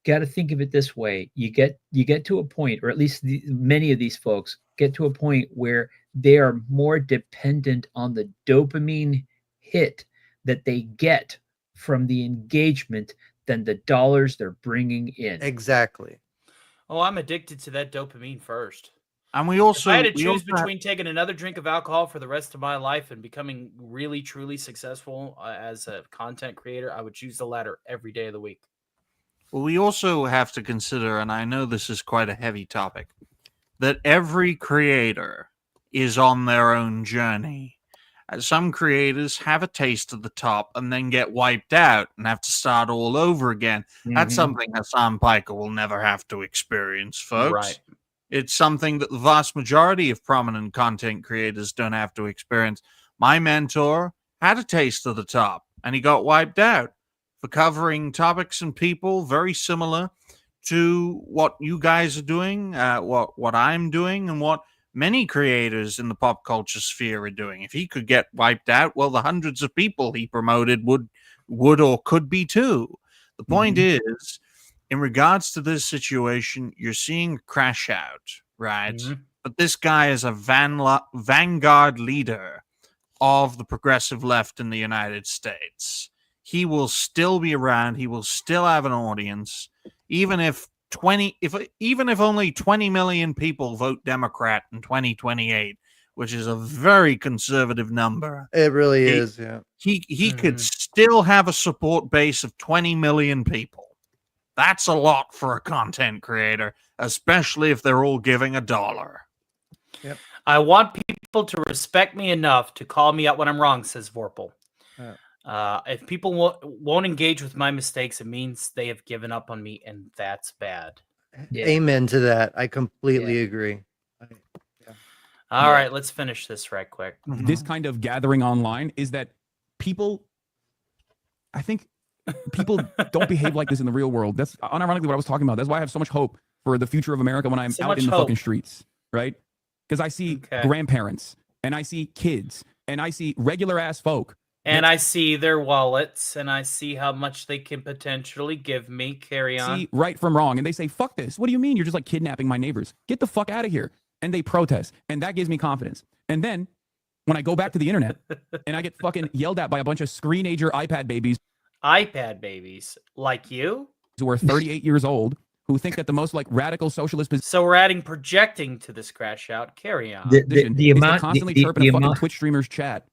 got to think of it this way. You get to a point, or at least many of these folks get to a point where they are more dependent on the dopamine hit that they get from the engagement than the dollars they're bringing in. Exactly. Oh, I'm addicted to that dopamine first. And we also, if I had to choose between taking another drink of alcohol for the rest of my life and becoming really, truly successful as a content creator, I would choose the latter every day of the week. Well, we also have to consider, and I know this is quite a heavy topic, that every creator is on their own journey. Some creators have a taste of the top and then get wiped out and have to start all over again. That's something Hassan Piker will never have to experience, folks. Right. It's something that the vast majority of prominent content creators don't have to experience. My mentor had a taste of the top and he got wiped out for covering topics and people very similar to what you guys are doing, what I'm doing, and what many creators in the pop culture sphere are doing. If he could get wiped out, well, the hundreds of people he promoted would or could be too. The point is, in regards to this situation, you're seeing a crash out, right? But this guy is a vanguard leader of the progressive left in the United States. He will still be around. He will still have an audience, even if only 20 million people vote Democrat in 2028, which is a very conservative number. It really is, yeah. He could still have a support base of 20 million people. That's a lot for a content creator, especially if they're all giving $1. Yep. I want people to respect me enough to call me out when I'm wrong, says Vorpal. If people won't engage with my mistakes, it means they have given up on me, and that's bad. Yeah. Amen to that. I completely agree. All right, let's finish this right quick. This kind of gathering online is that I think people don't behave like this in the real world. That's unironically what I was talking about. That's why I have so much hope for the future of America when I'm out in the fucking streets, right? Because I see grandparents, and I see kids, and I see regular ass folk. And I see their wallets, and I see how much they can potentially give me. Carry on. See right from wrong, and they say, fuck this. What do you mean? You're just like kidnapping my neighbors. Get the fuck out of here. And they protest, and that gives me confidence. And then when I go back to the internet and I get fucking yelled at by a bunch of screenager iPad babies like you, who are 38 years old, who think that the most like radical socialist position. So we're adding projecting to this crash out. Carry on. The amount constantly chirping a fucking Twitch streamer's chat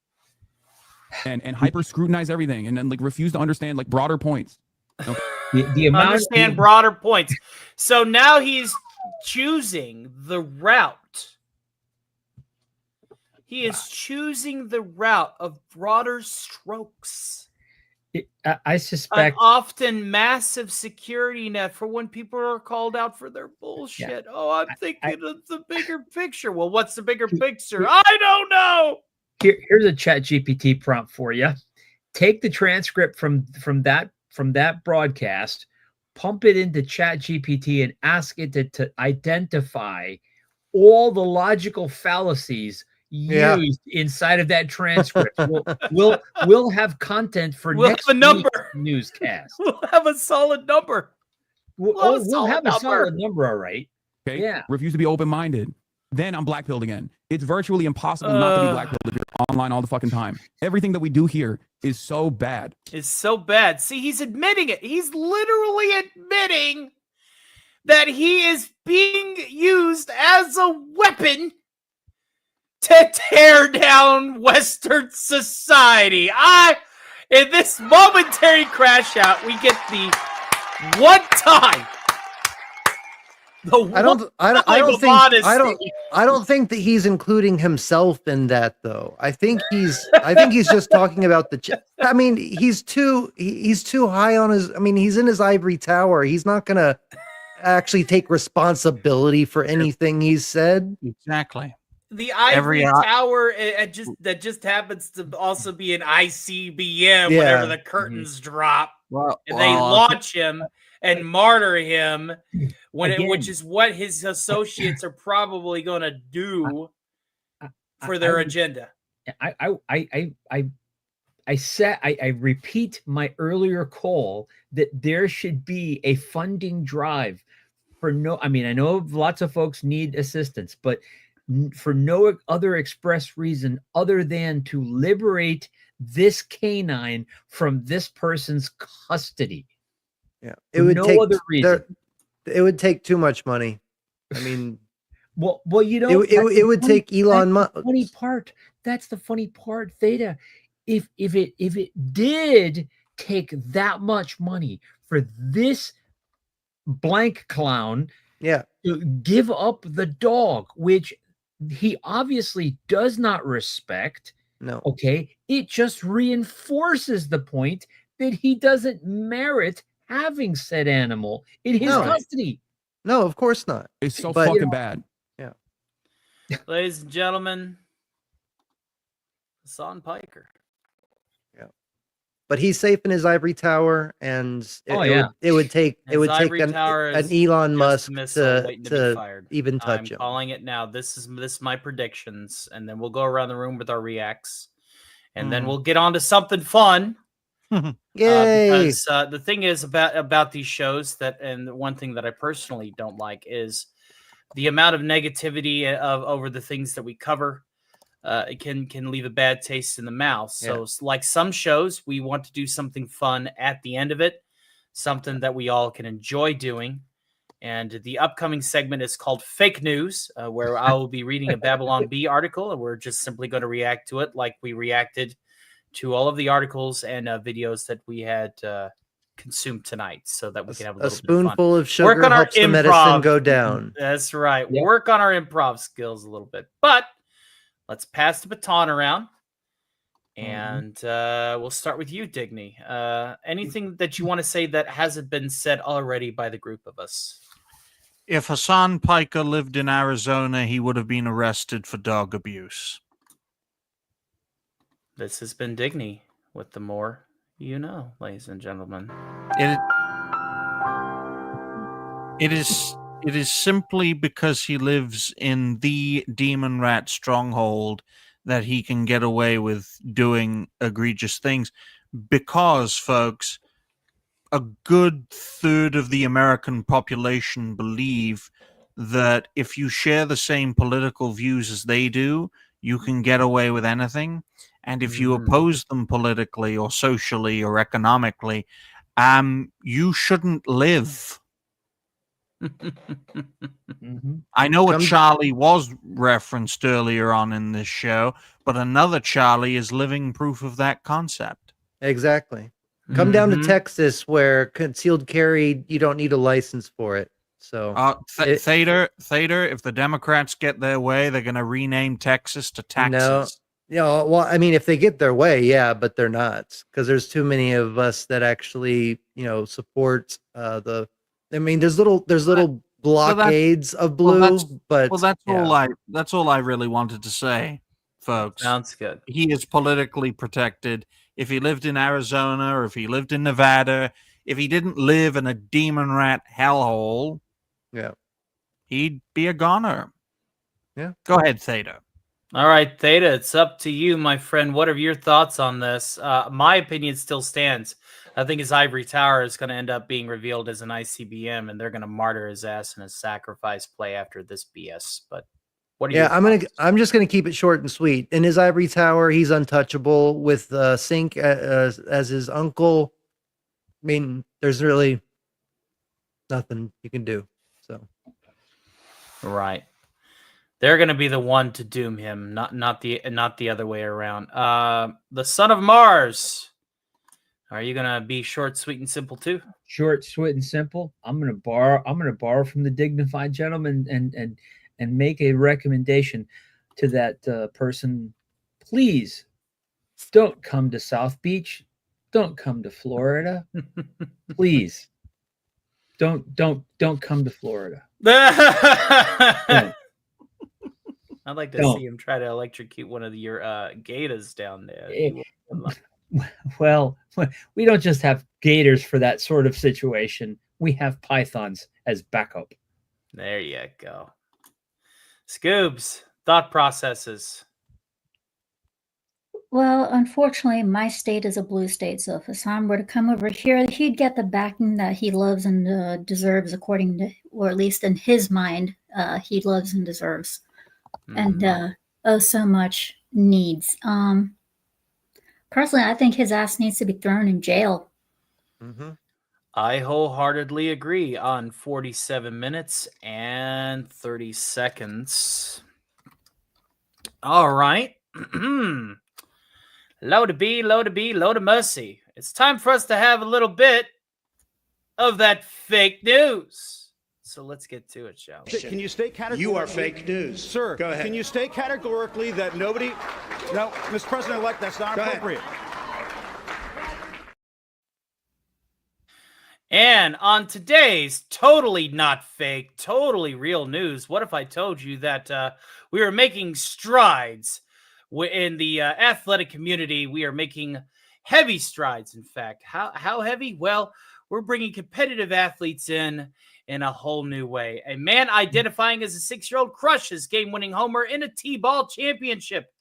and hyper scrutinize everything and then like refuse to understand like broader points. The amount understand broader points. So now he's choosing the route. He is choosing the route of broader strokes. I An suspect often massive security net for when people are called out for their bullshit. Oh, I'm thinking of the bigger picture. Well, what's the bigger picture? I don't know. here's a Chat GPT prompt for you. Take the transcript from that broadcast, pump it into Chat GPT, and ask it to identify all the logical fallacies used inside of that transcript. We'll have content for We'll next have a number. week's newscast. We'll have a solid number. We'll have a solid number, all right. Okay. Yeah. Refuse to be open-minded. Then I'm black-pilled again. It's virtually impossible not to be black-pilled if you're online all the fucking time. Everything that we do here is so bad. It's so bad. See, he's admitting it. He's literally admitting that he is being used as a weapon to tear down Western society. In this momentary crash out, we get the one time. I don't think that he's including himself in that though. I think he's just talking about I mean, he's too high on his, I mean, he's in his ivory tower. He's not going to actually take responsibility for anything he's said. Exactly. The ivory tower that just happens to also be an ICBM whenever the curtains drop. And they launch him and martyr him which is what his associates are probably going to do for their agenda. I repeat my earlier call that there should be a funding drive for I know lots of folks need assistance, but for no other express reason other than to liberate this canine from this person's custody. Yeah, it would take other reason. It would take too much money. I mean, well, you know, it would take Elon Musk. That's the funny part, Theta. If it did take that much money for this blank clown, to give up the dog, which he obviously does not respect. No. Okay. It just reinforces the point that he doesn't merit having said animal in his custody. No, of course not. It's so fucking bad. Yeah. Ladies and gentlemen, Hassan Piker. Yeah. But he's safe in his ivory tower, and it would take an Elon Musk to even touch him. I'm calling it now. This is my predictions, and then we'll go around the room with our reacts, and then we'll get on to something fun. Yay! Because the thing is about these shows and one thing that I personally don't like is the amount of negativity over the things that we cover. It can leave a bad taste in the mouth. So like some shows, we want to do something fun at the end of it, something that we all can enjoy doing. And the upcoming segment is called Fake News, where I will be reading a Babylon Bee article, and we're just simply going to react to it like we reacted to all of the articles and videos that we had consumed tonight, so that we can have a spoonful of sugar helps the medicine go down. That's right. Yep. Work on our improv skills a little bit. But let's pass the baton around, and we'll start with you, Digny. Anything that you want to say that hasn't been said already by the group of us? If Hassan Piker lived in Arizona, he would have been arrested for dog abuse. This has been Digny with the more you know, ladies and gentlemen. It is simply because he lives in the demon rat stronghold that he can get away with doing egregious things. Because, folks, a good third of the American population believe that if you share the same political views as they do, you can get away with anything. And if you oppose them politically or socially or economically, you shouldn't live. I know a Charlie was referenced earlier on in this show, but another Charlie is living proof of that concept. Exactly. Come down to Texas, where concealed carry, you don't need a license for it. So Thader, if the Democrats get their way, they're going to rename Texas to Texas. No, well, I mean, if they get their way, yeah, but they're not, because there's too many of us that actually, support the. I mean, there's little blockades of blue, but that's all I really wanted to say, folks. Sounds good. He is politically protected. If he lived in Arizona or if he lived in Nevada, if he didn't live in a demon rat hellhole, he'd be a goner. Yeah. Go ahead, Theta. All right, Theta, it's up to you, my friend. What are your thoughts on this? My opinion still stands. I think his ivory tower is going to end up being revealed as an ICBM, and they're going to martyr his ass in a sacrifice play after this BS. But what are you? Yeah, I'm just gonna keep it short and sweet. In his ivory tower, he's untouchable with Sink as his uncle. I mean, there's really nothing you can do. So, right. They're going to be the one to doom him, not the other way around. The son of Mars. Are you going to be short, sweet, and simple too? Short, sweet, and simple. I'm going to borrow from the dignified gentleman and make a recommendation to that person. Please don't come to South Beach. Don't come to Florida. Please don't come to Florida. Don't. I'd like to see him try to electrocute one of your gators down there. Well, we don't just have gators for that sort of situation. We have pythons as backup. There you go. Scoobs, thought processes. Well, unfortunately, my state is a blue state, so if Hassan were to come over here, he'd get the backing that he loves and deserves, according to, or at least in his mind, he loves and deserves. And so much needs. Personally, I think his ass needs to be thrown in jail. I wholeheartedly agree on 47 minutes and 30 seconds. All right. Low to be, low to be, low to mercy. It's time for us to have a little bit of that fake news. So let's get to it, shall we? Can you state categorically? You are fake news. Sir, go ahead. Can you state categorically that nobody... No, Mr. President-elect, that's not appropriate. And on today's totally not fake, totally real news, what if I told you that we are making strides in the athletic community? We are making heavy strides, in fact. How heavy? Well, we're bringing competitive athletes in a whole new way. A man identifying as a 6-year-old crushes game-winning homer in a T-ball championship.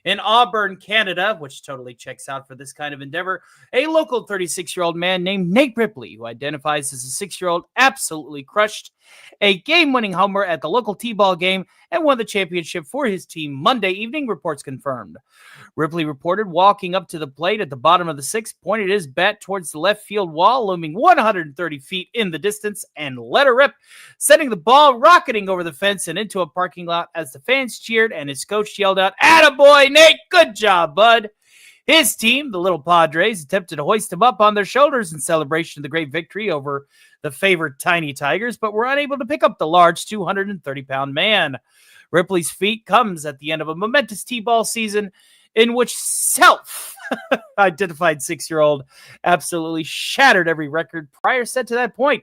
In Auburn, Canada, which totally checks out for this kind of endeavor, a local 36-year-old man named Nate Ripley, who identifies as a 6-year-old, absolutely crushed a game-winning homer at the local T-ball game and won the championship for his team Monday evening, reports confirmed. Ripley reported walking up to the plate at the bottom of the sixth, pointed his bat towards the left field wall, looming 130 feet in the distance, and let her rip, sending the ball rocketing over the fence and into a parking lot as the fans cheered and his coach yelled out, "Attaboy, Nate! Good job, bud!" His team, the Little Padres, attempted to hoist him up on their shoulders in celebration of the great victory over the favored Tiny Tigers, but were unable to pick up the large 230-pound man. Ripley's feat comes at the end of a momentous T-ball season in which self-identified 6-year-old absolutely shattered every record prior set to that point.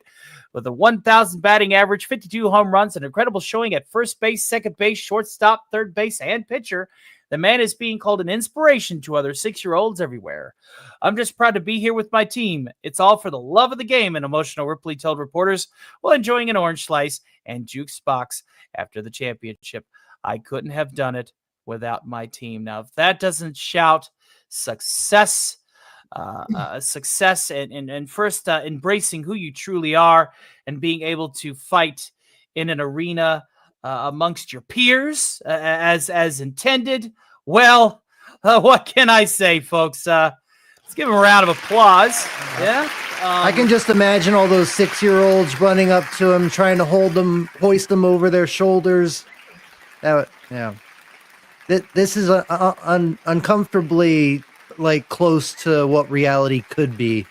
With a 1,000 batting average, 52 home runs, an incredible showing at first base, second base, shortstop, third base, and pitcher, the man is being called an inspiration to other 6-year-olds everywhere. "I'm just proud to be here with my team. It's all for the love of the game," an emotional Ripley told reporters while enjoying an orange slice and juice box after the championship. "I couldn't have done it without my team." Now, if that doesn't shout success, success and first embracing who you truly are and being able to fight in an arena amongst your peers as intended, well, what can I say, folks? Let's give him a round of applause. Yeah. I can just imagine all those 6-year-olds running up to him, trying to hoist them over their shoulders. Yeah. This is uncomfortably like close to what reality could be.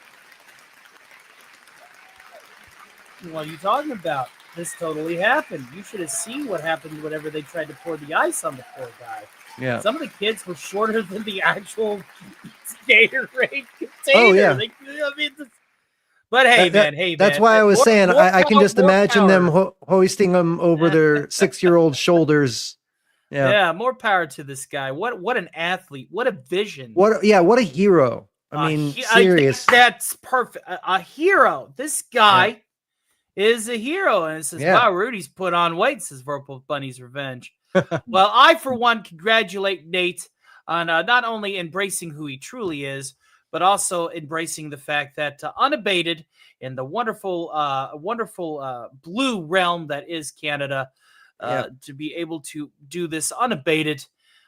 What are you talking about? This totally happened. You should have seen what happened whenever they tried to pour the ice on the poor guy. Yeah. Some of the kids were shorter than the actual Gatorade container. Oh, yeah. But hey, man, that's why I was saying I can just imagine them hoisting them over their 6-year-old shoulders. Yeah, more power to this guy. What an athlete! What a vision! What a hero! I mean, serious. That's perfect. A hero. This guy is a hero, and it says, "Wow, Rudy's put on weight." Says Vorpal Bunny's Revenge. Well, I for one congratulate Nate on not only embracing who he truly is, but also embracing the fact that unabated in the wonderful blue realm that is Canada, to be able to do this unabated.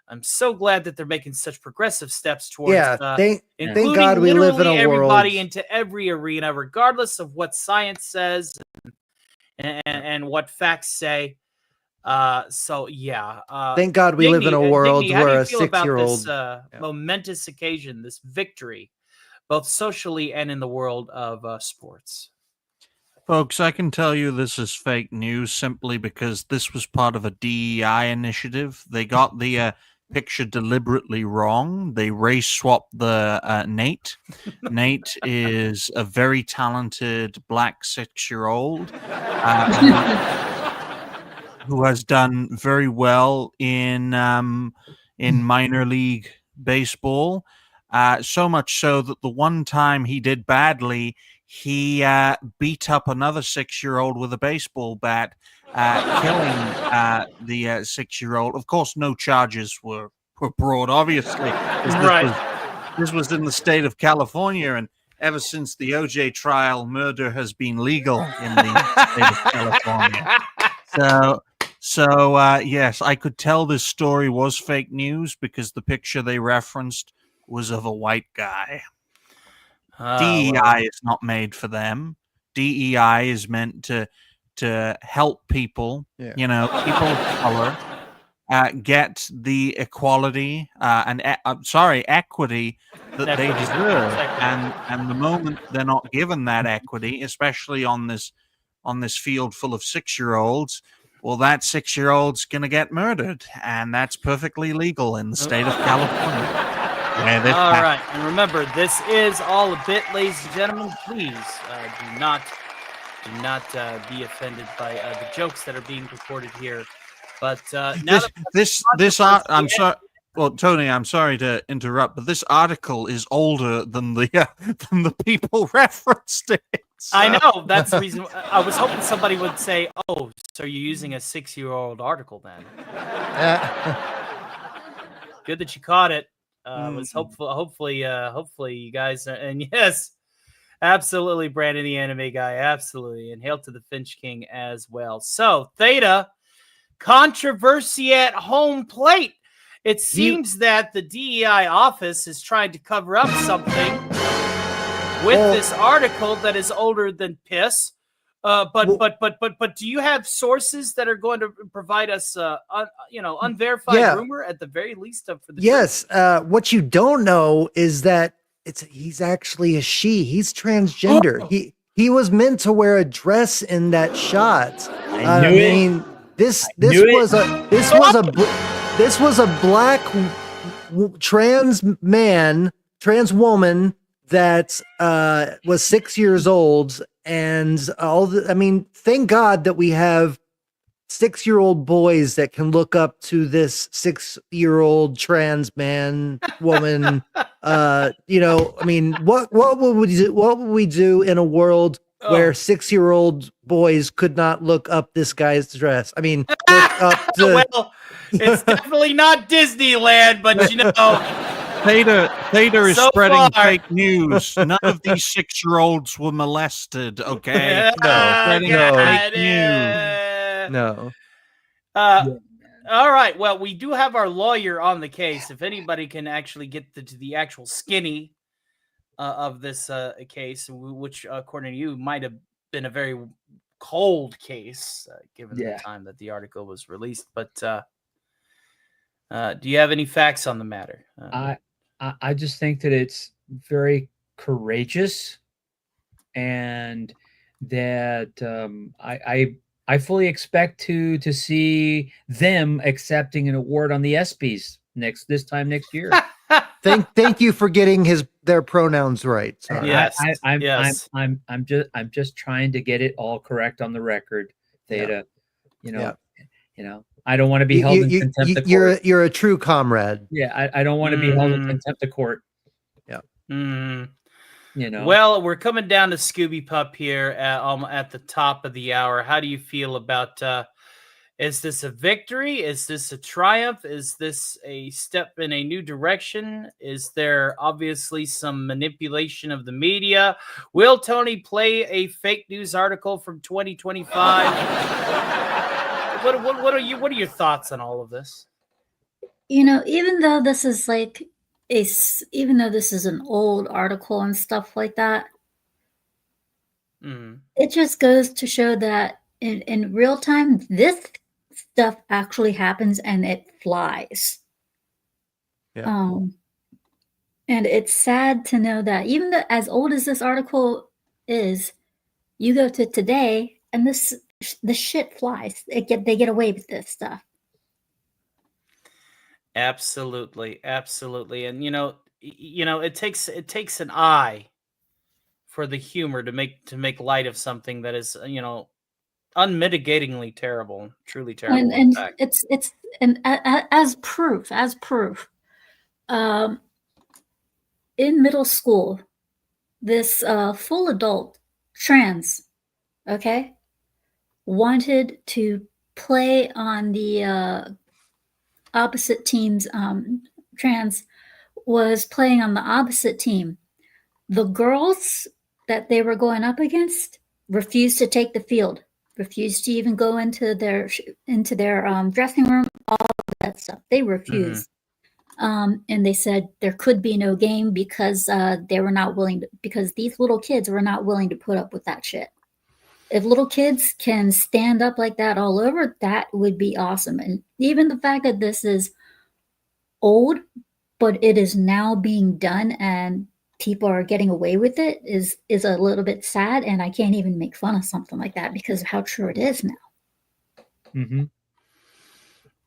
I'm so glad that they're making such progressive steps towards thank including God we live in a everybody world into every arena, regardless of what science says and what facts say. Thank God we live in a world where a 6-year-old this momentous occasion, this victory, both socially and in the world of sports. Folks, I can tell you this is fake news simply because this was part of a DEI initiative. They got the picture deliberately wrong. They race swapped the Nate. Nate is a very talented black 6-year-old who has done very well in minor league baseball. So much so that the one time he did badly, he beat up another 6-year-old with a baseball bat, killing the 6-year-old. Of course, no charges were brought, obviously. This was in the state of California, and ever since the OJ trial, murder has been legal in the state of California. So yes, I could tell this story was fake news because the picture they referenced was of a white guy. DEI is not made for them. DEI is meant to help people, people of color, get the equality equity that they deserve. And the moment they're not given that equity, especially on this field full of 6-year-olds, well, that 6-year-old's going to get murdered, and that's perfectly legal in the state of California. All right, and remember, this is all a bit, ladies and gentlemen. Please do not be offended by the jokes that are being recorded here. But now I'm sorry. Well, Tony, I'm sorry to interrupt, but this article is older than the people referenced it. So. I know, that's the reason. I was hoping somebody would say, "Oh, so you're using a 6-year-old article then?" Good that you caught it. Was hopefully you guys and yes, absolutely, Brandon the anime guy, absolutely, and hail to the Finch King as well. So Theta, controversy at home plate. It seems that the DEI office is trying to cover up something with this article that is older than piss. But do you have sources that are going to provide us unverified rumor at the very least for the truth? What you don't know is that he's actually a she. He's transgender. He was meant to wear a dress in that shot. I mean, this was a black trans woman that was 6 years old. And thank God that we have 6-year-old boys that can look up to this 6-year-old trans woman. What would we do in a world where 6-year-old boys could not look up this guy's dress? I mean, look up to... Well, it's definitely not Disneyland, but Theta is spreading fake news. None of these 6-year-olds were molested, okay? No. All right. Well, we do have our lawyer on the case. If anybody can actually get to the actual skinny of this case, which, according to you, might have been a very cold case, given the time that the article was released. But do you have any facts on the matter? I just think that it's very courageous, and that I fully expect to see them accepting an award on the ESPYs this time next year. Thank you for getting their pronouns right. Sorry. Yes, I'm just trying to get it all correct on the record, Theta. You know, I don't want to be held in contempt of court. You're a true comrade. Yeah, I don't want to be held in contempt of court. Yeah. You know. Well, we're coming down to Scooby Pup here at the top of the hour. How do you feel about? Is this a victory? Is this a triumph? Is this a step in a new direction? Is there obviously some manipulation of the media? Will Tony play a fake news article from 2025? What are your thoughts on all of this? You know, even though this is like even though this is an old article and stuff like that, it just goes to show that in real time, this stuff actually happens and it flies. Yeah. And it's sad to know that even though, as old as this article is, you go to today and the shit flies. They get away with this stuff. Absolutely, and it takes an eye for the humor to make light of something that is unmitigatingly terrible, truly terrible. And it's as proof. In middle school, this full adult trans, wanted to play on the opposite team's trans was playing on the opposite team. The girls that they were going up against refused to take the field, refused to even go into their dressing room, all that stuff. They refused. And they said there could be no game because they were not willing to, because these little kids were not willing to put up with that shit. If little kids can stand up like that all over, that would be awesome. And even the fact that this is old, but it is now being done and people are getting away with it is a little bit sad. And I can't even make fun of something like that because of how true it is now.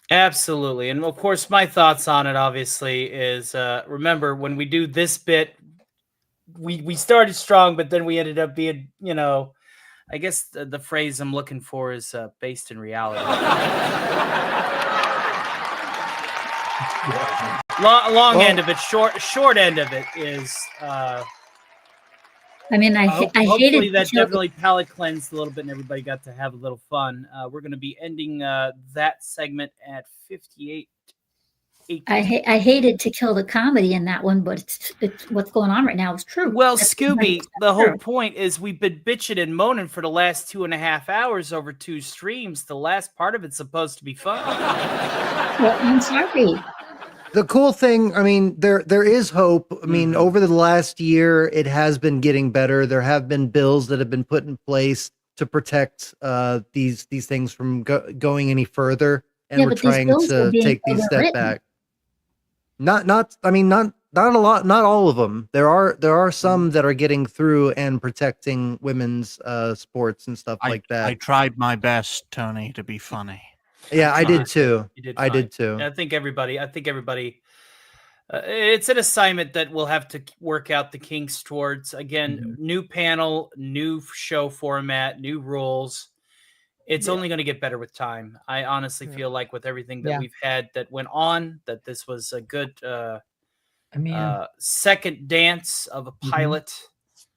Absolutely. And of course, my thoughts on it obviously is, remember when we do this bit, we started strong, but then we ended up being, I guess the phrase I'm looking for is based in reality. Long end of it, short end of it is. I mean, I hopefully hated that definitely palate cleansed a little bit, and everybody got to have a little fun. We're going to be ending that segment at 58. I hated to kill the comedy in that one, but it's what's going on right now is true. Well, Scooby, the whole point is we've been bitching and moaning for the last 2.5 hours over 2 streams. The last part of it's supposed to be fun. Well, I'm sorry. The cool thing, I mean, there is hope. I mean, over the last year, it has been getting better. There have been bills that have been put in place to protect these things from going any further, and we're trying to take these steps back. Not a lot, not all of them. There are some that are getting through and protecting women's sports and stuff like that. I tried my best, Tony, to be funny. Yeah, I did too. I did too. I think everybody. It's an assignment that we'll have to work out the kinks towards. Again, new panel, new show format, new rules. It's only going to get better with time. I honestly feel like with everything that we've had that went on, that this was a good second dance of a pilot.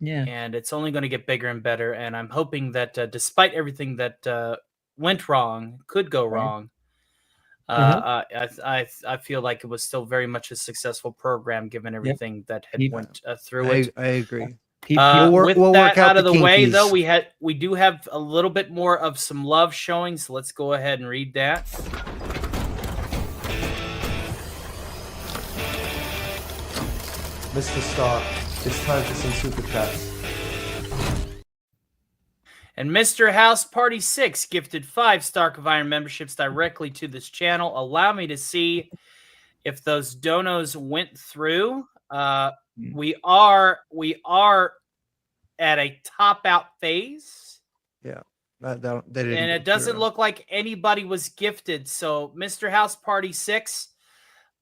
Yeah. And it's only going to get bigger and better. And I'm hoping that despite everything that went wrong, could go wrong, I feel like it was still very much a successful program given everything that had went through it. I agree. We'll work out out of the way, kinkies. though, we do have a little bit more of some love showing, so let's go ahead and read that. Mr. Stark, it's time for some super chats. And Mr. House Party 6 gifted 5 Stark of Iron memberships directly to this channel. Allow me to see if those donos went through. We are at a top out phase. Yeah. They didn't. And it doesn't look like anybody was gifted. So, Mr. House Party 6,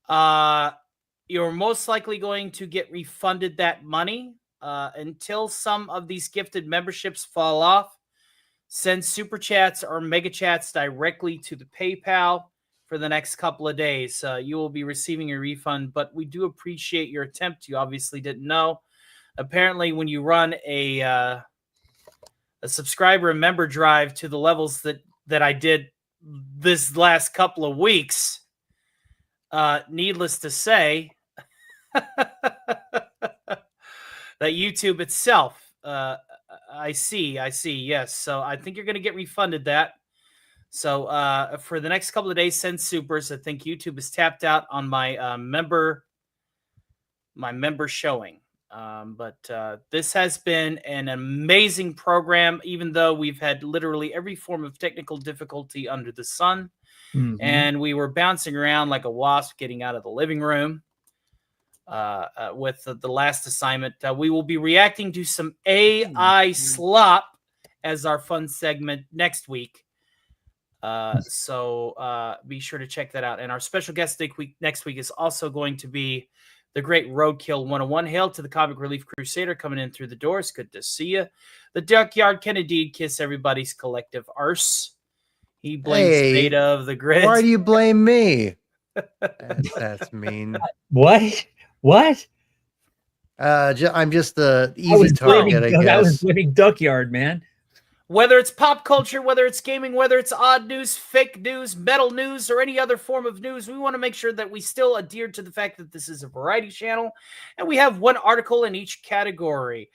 you're most likely going to get refunded that money until some of these gifted memberships fall off. Send super chats or mega chats directly to the PayPal for the next couple of days. You will be receiving a refund, but we do appreciate your attempt. You obviously didn't know. Apparently, when you run a subscriber and member drive to the levels that I did this last couple of weeks, needless to say, that YouTube itself, I see, yes. So I think you're going to get refunded that. So for the next couple of days, send supers. I think YouTube is tapped out on my member showing. But this has been an amazing program, even though we've had literally every form of technical difficulty under the sun. Mhm. And we were bouncing around like a wasp getting out of the living room with the last assignment. We will be reacting to some AI slop as our fun segment next week. So be sure to check that out. And our special guest next week is also going to be the great Roadkill 101. Hail to the Comic Relief Crusader coming in through the doors. Good to see you. The Duckyard can indeed kiss everybody's collective arse. He blames Theta of the Grid. Why do you blame me? That's mean. What? I'm just the easy target, I guess. I was blaming Duckyard, man. Whether it's pop culture, whether it's gaming, whether it's odd news, fake news, metal news, or any other form of news, we want to make sure that we still adhere to the fact that this is a variety channel, and we have one article in each category.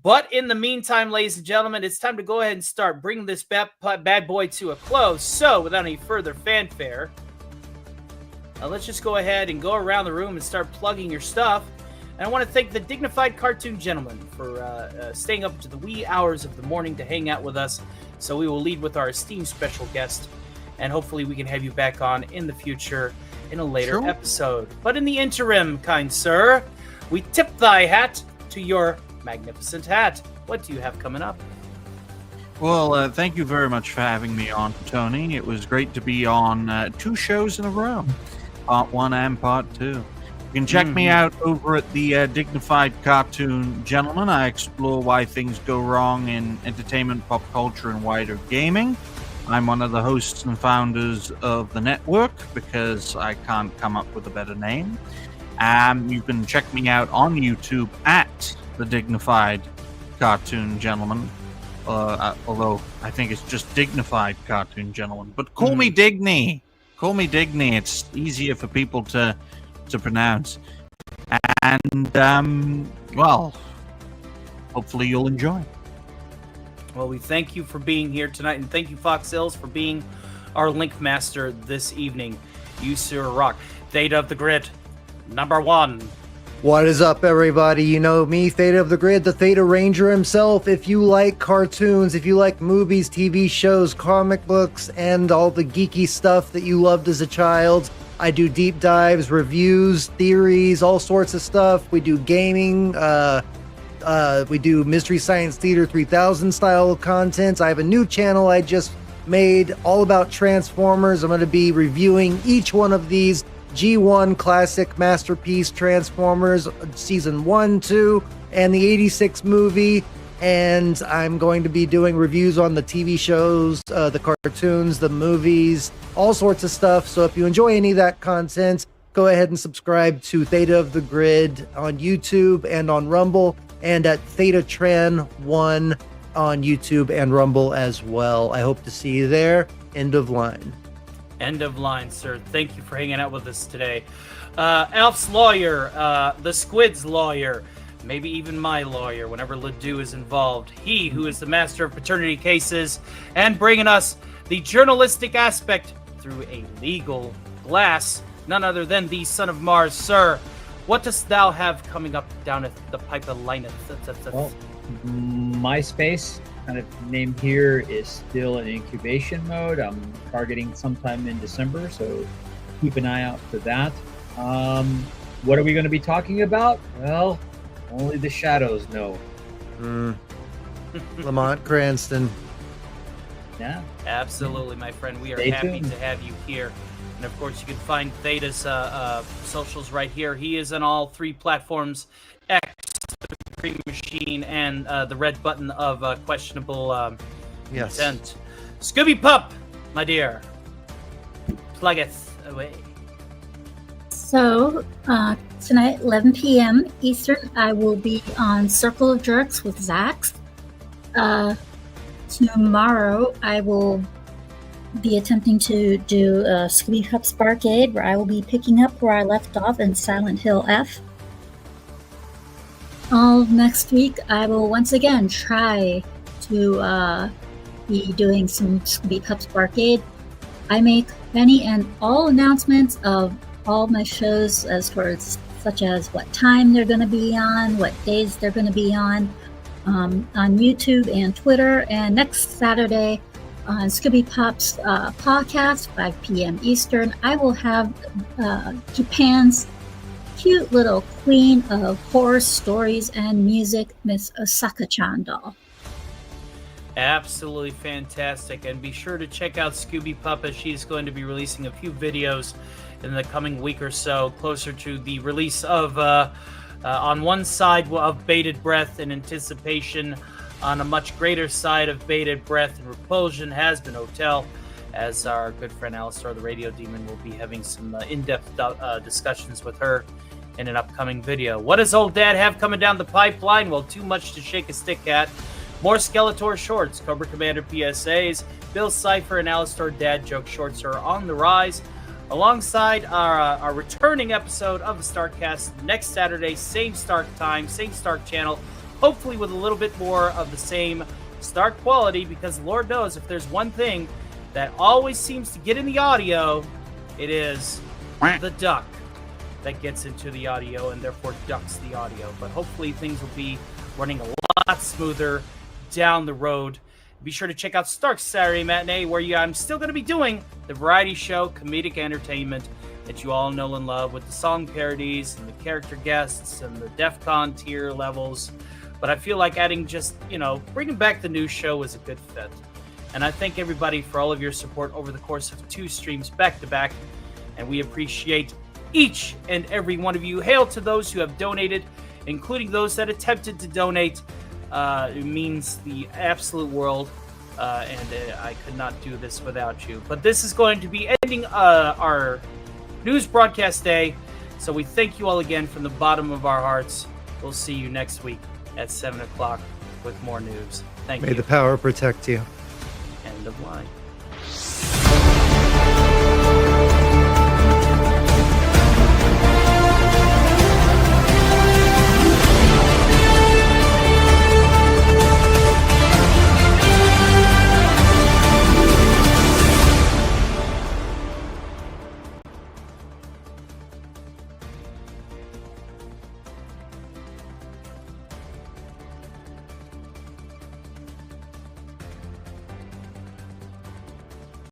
But in the meantime, ladies and gentlemen, it's time to go ahead and start bringing this bad boy to a close. So, without any further fanfare, let's just go ahead and go around the room and start plugging your stuff. And I want to thank the Dignified Cartoon Gentleman for staying up to the wee hours of the morning to hang out with us. So we will lead with our esteemed special guest, and hopefully we can have you back on in the future in a later episode. But in the interim, kind sir, we tip thy hat to your magnificent hat. What do you have coming up? Well, thank you very much for having me on, Tony. It was great to be on 2 shows in a row, Part 1 and Part 2. You can check me out over at the Dignified Cartoon Gentleman. I explore why things go wrong in entertainment, pop culture, and wider gaming. I'm one of the hosts and founders of the network because I can't come up with a better name. You can check me out on YouTube at the Dignified Cartoon Gentleman. Although I think it's just Dignified Cartoon Gentleman. But call me Digny. Call me Digny. It's easier for people to pronounce. And well, hopefully you'll enjoy. Well, we thank you for being here tonight, and thank you, Fox Hills, for being our link master this evening. You sir rock. Theta of the Grid, number 1. What is up, everybody? You know me, Theta of the Grid, the Theta Ranger himself. If you like cartoons, if you like movies, TV shows, comic books, and all the geeky stuff that you loved as a child, I do deep dives, reviews, theories, all sorts of stuff. We do gaming. We do Mystery Science Theater 3000 style content. I have a new channel I just made all about Transformers. I'm going to be reviewing each one of these G1 classic masterpiece Transformers, season 1, 2, and the 86 movie. And I'm going to be doing reviews on the TV shows, the cartoons, the movies, all sorts of stuff. So if you enjoy any of that content, go ahead and subscribe to Theta of the Grid on YouTube and on Rumble, and at ThetaTran1 on YouTube and Rumble as well. I hope to see you there. End of line. End of line, sir. Thank you for hanging out with us today. Alf's lawyer, the Squid's lawyer, maybe even my lawyer whenever Ledoux is involved. He who is the master of paternity cases and bringing us the journalistic aspect through a legal glass, none other than the son of Mars. Sir, what dost thou have coming up down at the pipeline? Well, MySpace, kind of name here, is still in incubation mode. I'm targeting sometime in December, so keep an eye out for that. What are we going to be talking about? Well, only the shadows know. Lamont Cranston. Yeah. Absolutely, my friend. We are Stay happy tuned. to have you here. And of course, you can find Theta's socials right here. He is on all 3 platforms: X, the Green Machine, and the red button of questionable Yes. intent. Scooby Pup, my dear, pluggeth away. So, tonight, 11 p.m. Eastern, I will be on Circle of Jerks with Zax. Tomorrow, I will be attempting to do Scooby Pup Sparkade, where I will be picking up where I left off in Silent Hill F. All next week, I will once again try to be doing some Scooby Pup Sparkade. I make any and all announcements of all my shows as far as such as what time they're going to be on, what days they're going to be on YouTube and Twitter. And next Saturday on Scooby Pop's podcast, 5 p.m. Eastern, I will have Japan's cute little queen of horror stories and music, Miss Osaka-chan doll. Absolutely fantastic. And be sure to check out Scooby Pup, as she's going to be releasing a few videos in the coming week or so, closer to the release of, on one side of Bated Breath in anticipation, on a much greater side of Bated Breath and Repulsion has been Hotel, as our good friend Alistair the Radio Demon will be having some in-depth discussions with her in an upcoming video. What does old dad have coming down the pipeline? Well, too much to shake a stick at. More Skeletor shorts, Cobra Commander PSAs, Bill Cipher and Alistair dad joke shorts are on the rise, alongside our returning episode of the StarkCast next Saturday, same Stark time, same Stark channel, hopefully with a little bit more of the same Stark quality, because Lord knows if there's one thing that always seems to get in the audio, it is the duck that gets into the audio and therefore ducks the audio. But hopefully things will be running a lot smoother down the road. Be sure to check out Stark's Saturday Matinee, where I'm still going to be doing the variety show, comedic entertainment that you all know and love, with the song parodies and the character guests and the DEF CON tier levels. But I feel like adding just, bringing back the news show is a good fit. And I thank everybody for all of your support over the course of 2 streams back to back. And we appreciate each and every one of you. Hail to those who have donated, including those that attempted to donate. It means the absolute world, and I could not do this without you. But this is going to be ending our news broadcast day, so we thank you all again from the bottom of our hearts. We'll see you next week at 7 o'clock with more news. Thank you. May the power protect you. End of line.